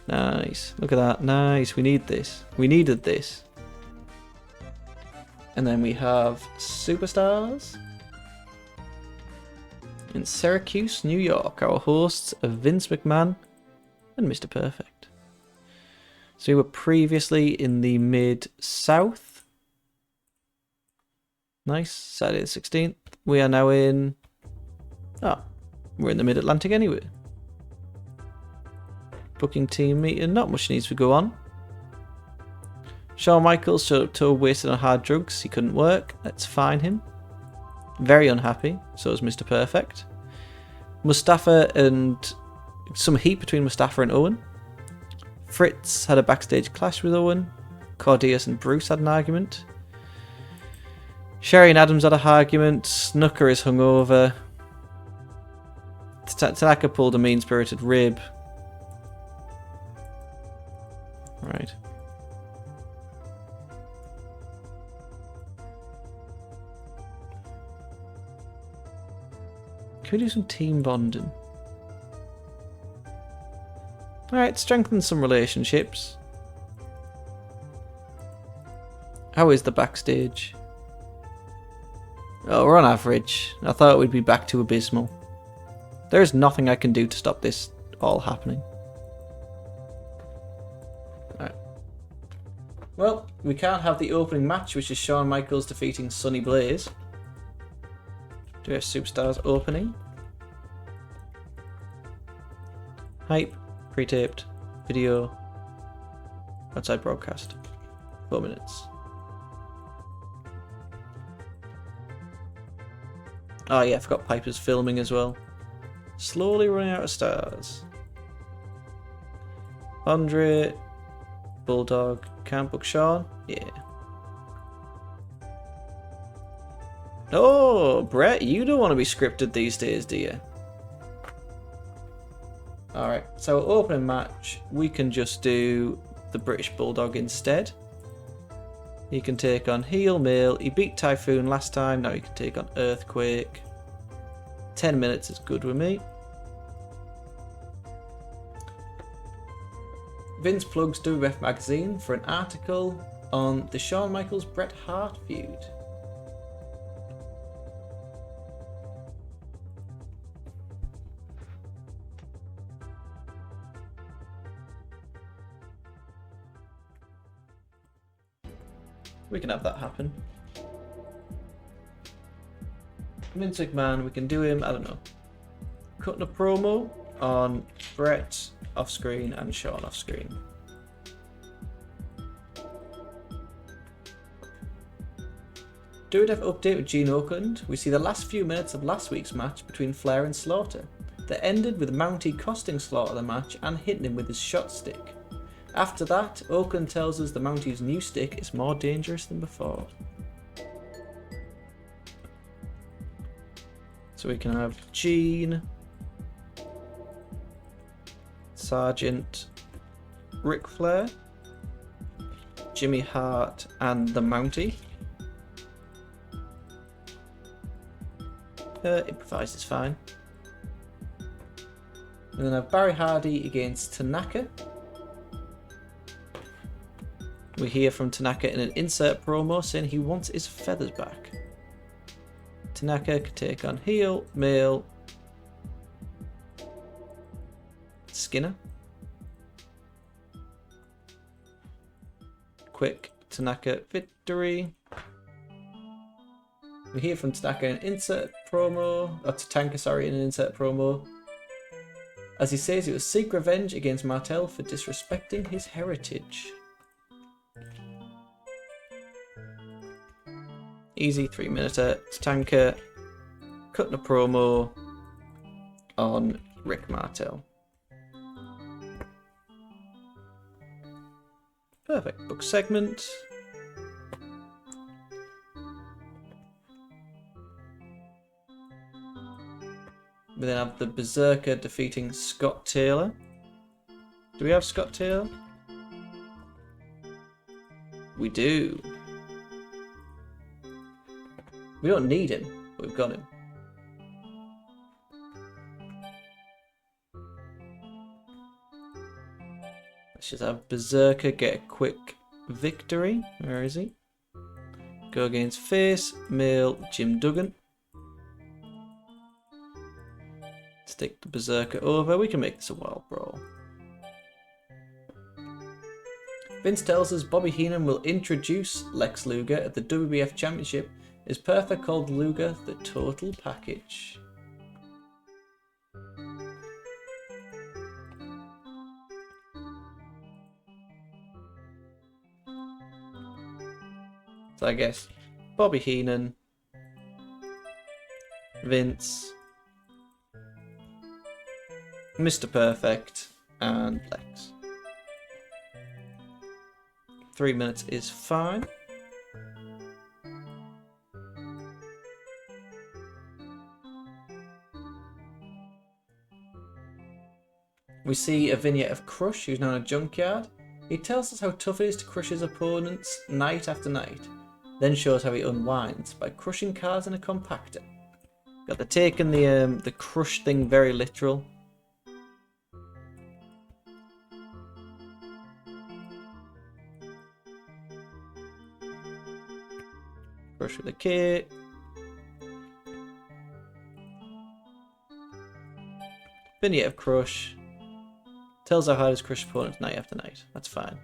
Nice, look at that, nice, we need this. We needed this. And then we have Superstars. In Syracuse, New York, our hosts are Vince McMahon and Mr. Perfect. So we were previously in the Mid-South. Nice, Saturday the 16th. We are now in... Oh, we're in the Mid-Atlantic anyway. Booking team meeting, not much needs to go on. Shawn Michaels showed up to wasted on hard drugs, he couldn't work, let's fine him. Very unhappy, so is Mr. Perfect. Mustafa and... some heat between Mustafa and Owen. Fritz had a backstage clash with Owen. Cordius and Bruce had an argument. Sherry and Adams had an argument. Snooker is hungover. Tanaka pulled a mean-spirited rib. Right. Can we do some team bonding? Alright, strengthen some relationships. How is the backstage? Oh, we're on average. I thought we'd be back to abysmal. There is nothing I can do to stop this all happening. Alright. Well, we can't have the opening match, which is Shawn Michaels defeating Sonny Blaze. Do we have Superstars opening? Hype, pre-taped, video, outside broadcast, 4 minutes. Oh yeah, I forgot Piper's filming as well. Slowly running out of stars. Andre, Bulldog, can't book Shawn? Yeah. Oh, Brett, you don't want to be scripted these days, do you? Alright, so opening match, we can just do the British Bulldog instead. He can take on Heel Male. He beat Typhoon last time, now he can take on Earthquake. 10 minutes is good with me. Vince plugs WWF Magazine for an article on the Shawn Michaels Bret Hart feud. We can have that happen. Vince McMahon, we can do him, I don't know, cutting a promo on Brett off screen and Shawn off screen. WWF update with Gene Oakland. We see the last few minutes of last week's match between Flair and Slaughter. That ended with Mountie costing Slaughter the match and hitting him with his shot stick. After that, Oakland tells us the Mountie's new stick is more dangerous than before. So we can have Gene, Sergeant, Ric Flair, Jimmy Hart, and the Mountie. Improvise is fine. And then have Barry Hardy against Tanaka. We hear from Tanaka in an insert promo saying he wants his feathers back. Tanaka can take on heel, male, Skinner. Quick Tanaka victory. We hear from Tanaka in an insert promo, or Tatanka, sorry, in an insert promo, as he says he will seek revenge against Martel for disrespecting his heritage. Easy 3-minute. Tatanka cutting a promo on Rick Martel. Perfect. Book segment. We then have the Berserker defeating Scott Taylor. Do we have Scott Taylor? We do. We don't need him, but we've got him. Let's just have Berserker get a quick victory. Where is he? Go against face, male, Jim Duggan. Stick the Berserker over. We can make this a wild brawl. Vince tells us Bobby Heenan will introduce Lex Luger at the WWF Championship. Is Perfect called Luger the total package? So I guess Bobby Heenan, Vince, Mr. Perfect, and Lex. 3 minutes is fine. We see a vignette of Crush, who's now in a junkyard. He tells us how tough it is to crush his opponents night after night, then shows how he unwinds by crushing cars in a compactor. Got the taking the crush thing very literal. Crush with a K. Vignette of Crush. Tells how hard his crush opponents night after night. That's fine.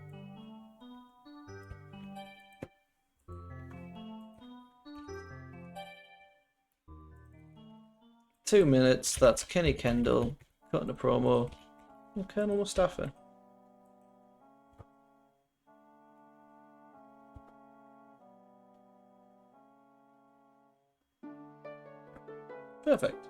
Two minutes. That's Kenny Kendall cutting a promo. And Colonel Mustafa. Perfect.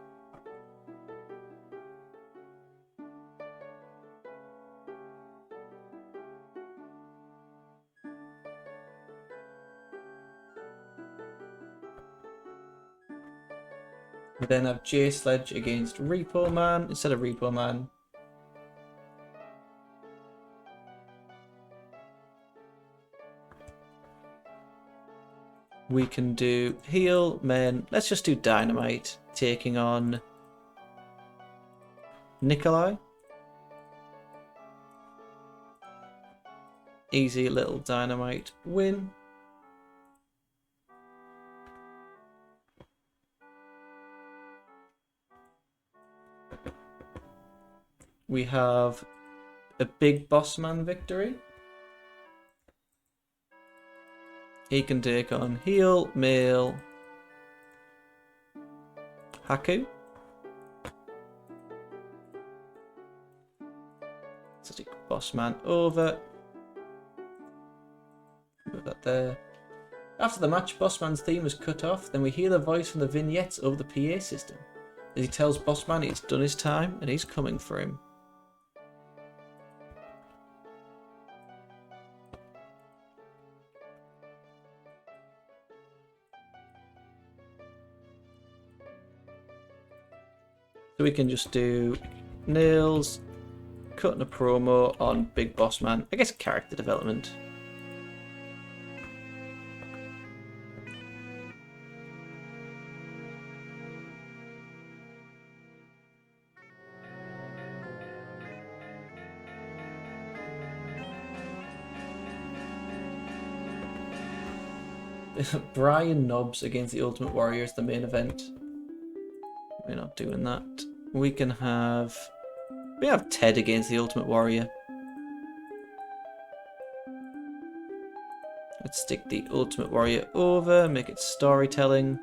We then have Jay Sledge against Repo Man instead of Repo Man. We can do heel, men. Let's just do Dynamite taking on Nikolai. Easy little Dynamite win. We have a big boss man victory. He can take on heel, male, Haku. So take boss man over. Move that there. After the match, Bossman's theme is cut off. Then we hear the voice from the vignettes over the PA system as he tells Bossman he's done his time and he's coming for him. So we can just do nails, cutting a promo on Big Boss Man. I guess character development. Brian Knobs against the Ultimate Warrior is the main event. We're not doing that. We have Ted against the Ultimate Warrior. Let's stick the Ultimate Warrior over, make it storytelling.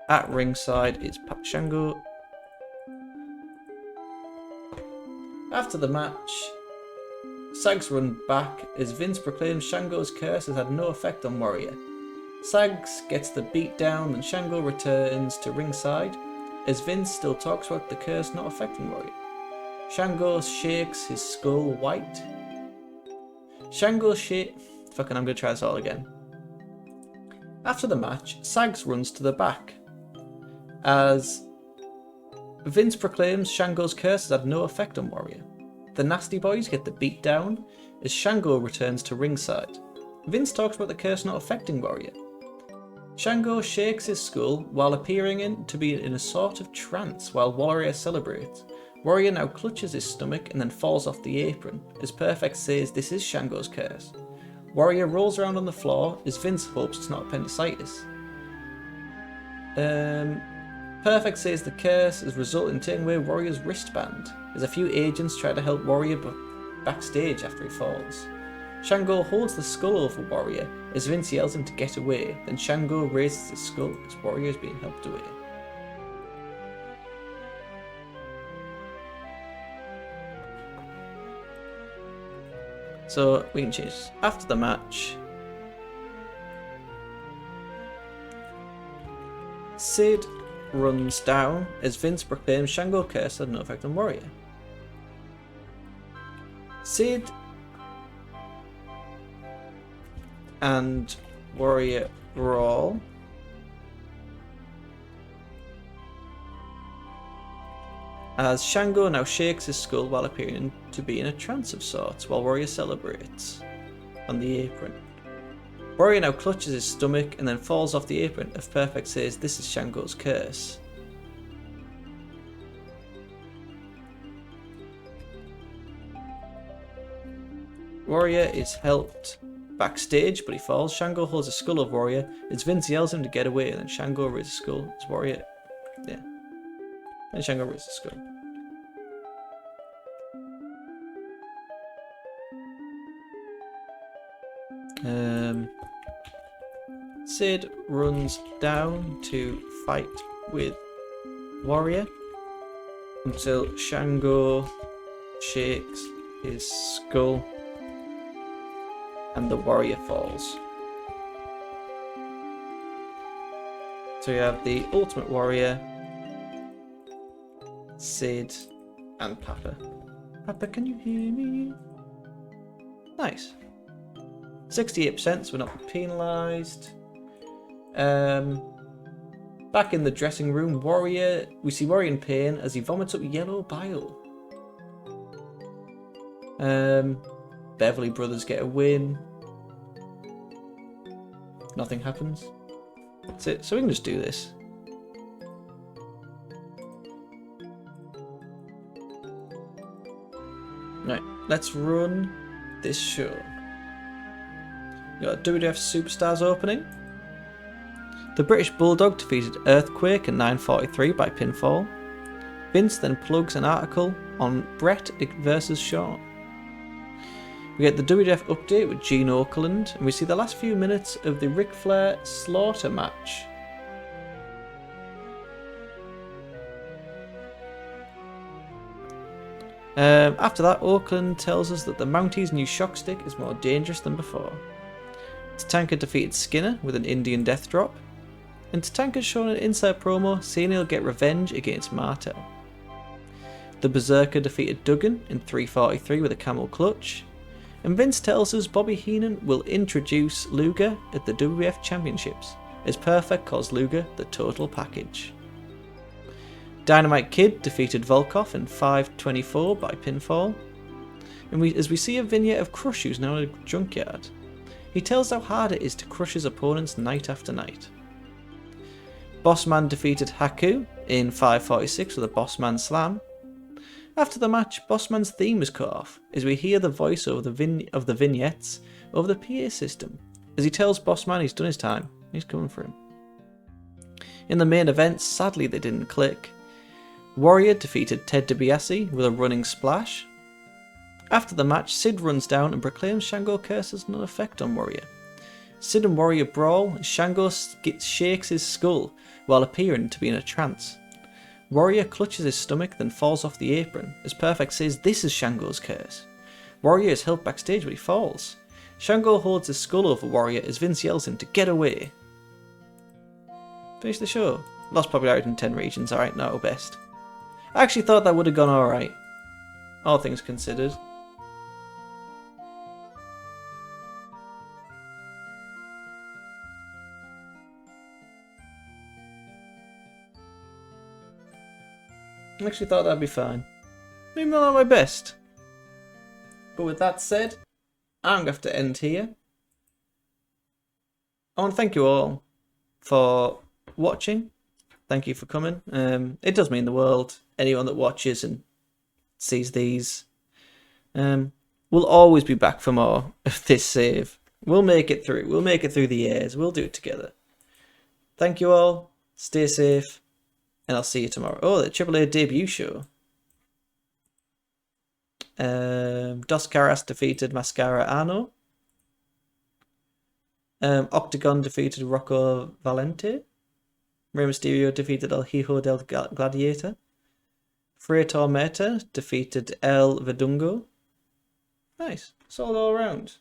At ringside, it's Pat Shango. After the match, Sags run back as Vince proclaims Shango's curse has had no effect on Warrior. Sags gets the beat down and Shango returns to ringside as Vince still talks about the curse not affecting Warrior. Shango shakes his skull white. I'm gonna try this all again. After the match, Sags runs to the back as Vince proclaims Shango's curse has had no effect on Warrior. The Nasty Boys get the beat down as Shango returns to ringside. Vince talks about the curse not affecting Warrior. Shango shakes his skull while appearing to be in a sort of trance while Warrior celebrates. Warrior now clutches his stomach and then falls off the apron as Perfect says this is Shango's curse. Warrior rolls around on the floor as Vince hopes it's not appendicitis. Perfect says the curse has resulted in taking away Warrior's wristband as a few agents try to help Warrior backstage after he falls. Shango holds the skull over Warrior as Vince yells him to get away, then Shango raises his skull as Warrior is being helped away. So we can change this. After the match, Sid runs down as Vince proclaims Shango curse had no effect on Warrior. Sid and Warrior brawl. As Shango now shakes his skull while appearing to be in a trance of sorts while Warrior celebrates on the apron. Warrior now clutches his stomach and then falls off the apron as Perfect says this is Shango's curse. Warrior is helped backstage but he falls. Shango holds a skull of Warrior as Vince yells him to get away and then Shango raises the skull as Warrior. Yeah. And Shango raises the skull. Sid runs down to fight with Warrior until Shango shakes his skull and the Warrior falls. So we have the Ultimate Warrior, Sid, and Papa. Papa, can you hear me? Nice. 68%, so we're not penalised. Back in the dressing room, we see Warrior in pain as he vomits up yellow bile. Beverly Brothers get a win. Nothing happens. That's it. So we can just do this. Right, let's run this show. We got a WWF Superstars opening. The British Bulldog defeated Earthquake at 9:43 by pinfall. Vince then plugs an article on Brett versus Shawn. We get the WWF update with Gene Okerlund, and we see the last few minutes of the Ric Flair Slaughter match. After that, Okerlund tells us that the Mounties' new shock stick is more dangerous than before. Tatanka defeated Skinner with an Indian death drop, and Tatanka's shown an inside promo saying he'll get revenge against Martel. The Berserker defeated Duggan in 3:43 with a camel clutch, and Vince tells us Bobby Heenan will introduce Luger at the WWF Championships, as Perfect calls Luger the total package. Dynamite Kid defeated Volkov in 5:24 by pinfall. And as we see a vignette of Crush, who's now in a junkyard. He tells how hard it is to crush his opponents night after night. Bossman defeated Haku in 5:46 with a Bossman Slam. After the match, Bossman's theme is cut off as we hear the voice of the vignettes over the PA system as he tells Bossman he's done his time, he's coming for him. In the main event, sadly they didn't click. Warrior defeated Ted DiBiase with a running splash. After the match, Sid runs down and proclaims Shango Curse has no effect on Warrior. Sid and Warrior brawl, and Shango shakes his skull while appearing to be in a trance. Warrior clutches his stomach, then falls off the apron, as Perfect says this is Shango's curse. Warrior is helped backstage but he falls. Shango holds his skull over Warrior as Vince yells him to get away. Finish the show. Lost popularity in 10 regions, alright, not our best. I actually thought that would have gone alright. All things considered. I actually thought that'd be fine. Maybe not my best. But with that said, I'm going to have to end here. I want to thank you all for watching. Thank you for coming. It does mean the world. Anyone that watches and sees these. We'll always be back for more of this save. We'll make it through. We'll make it through the years. We'll do it together. Thank you all. Stay safe. And I'll see you tomorrow. Oh, the AAA debut show. Dos Caras defeated Mascara Ano. Octagon defeated Rocco Valente. Rey Mysterio defeated El Hijo del Gladiator. Frey Tormenta defeated El Verdungo. Nice. Solid all around.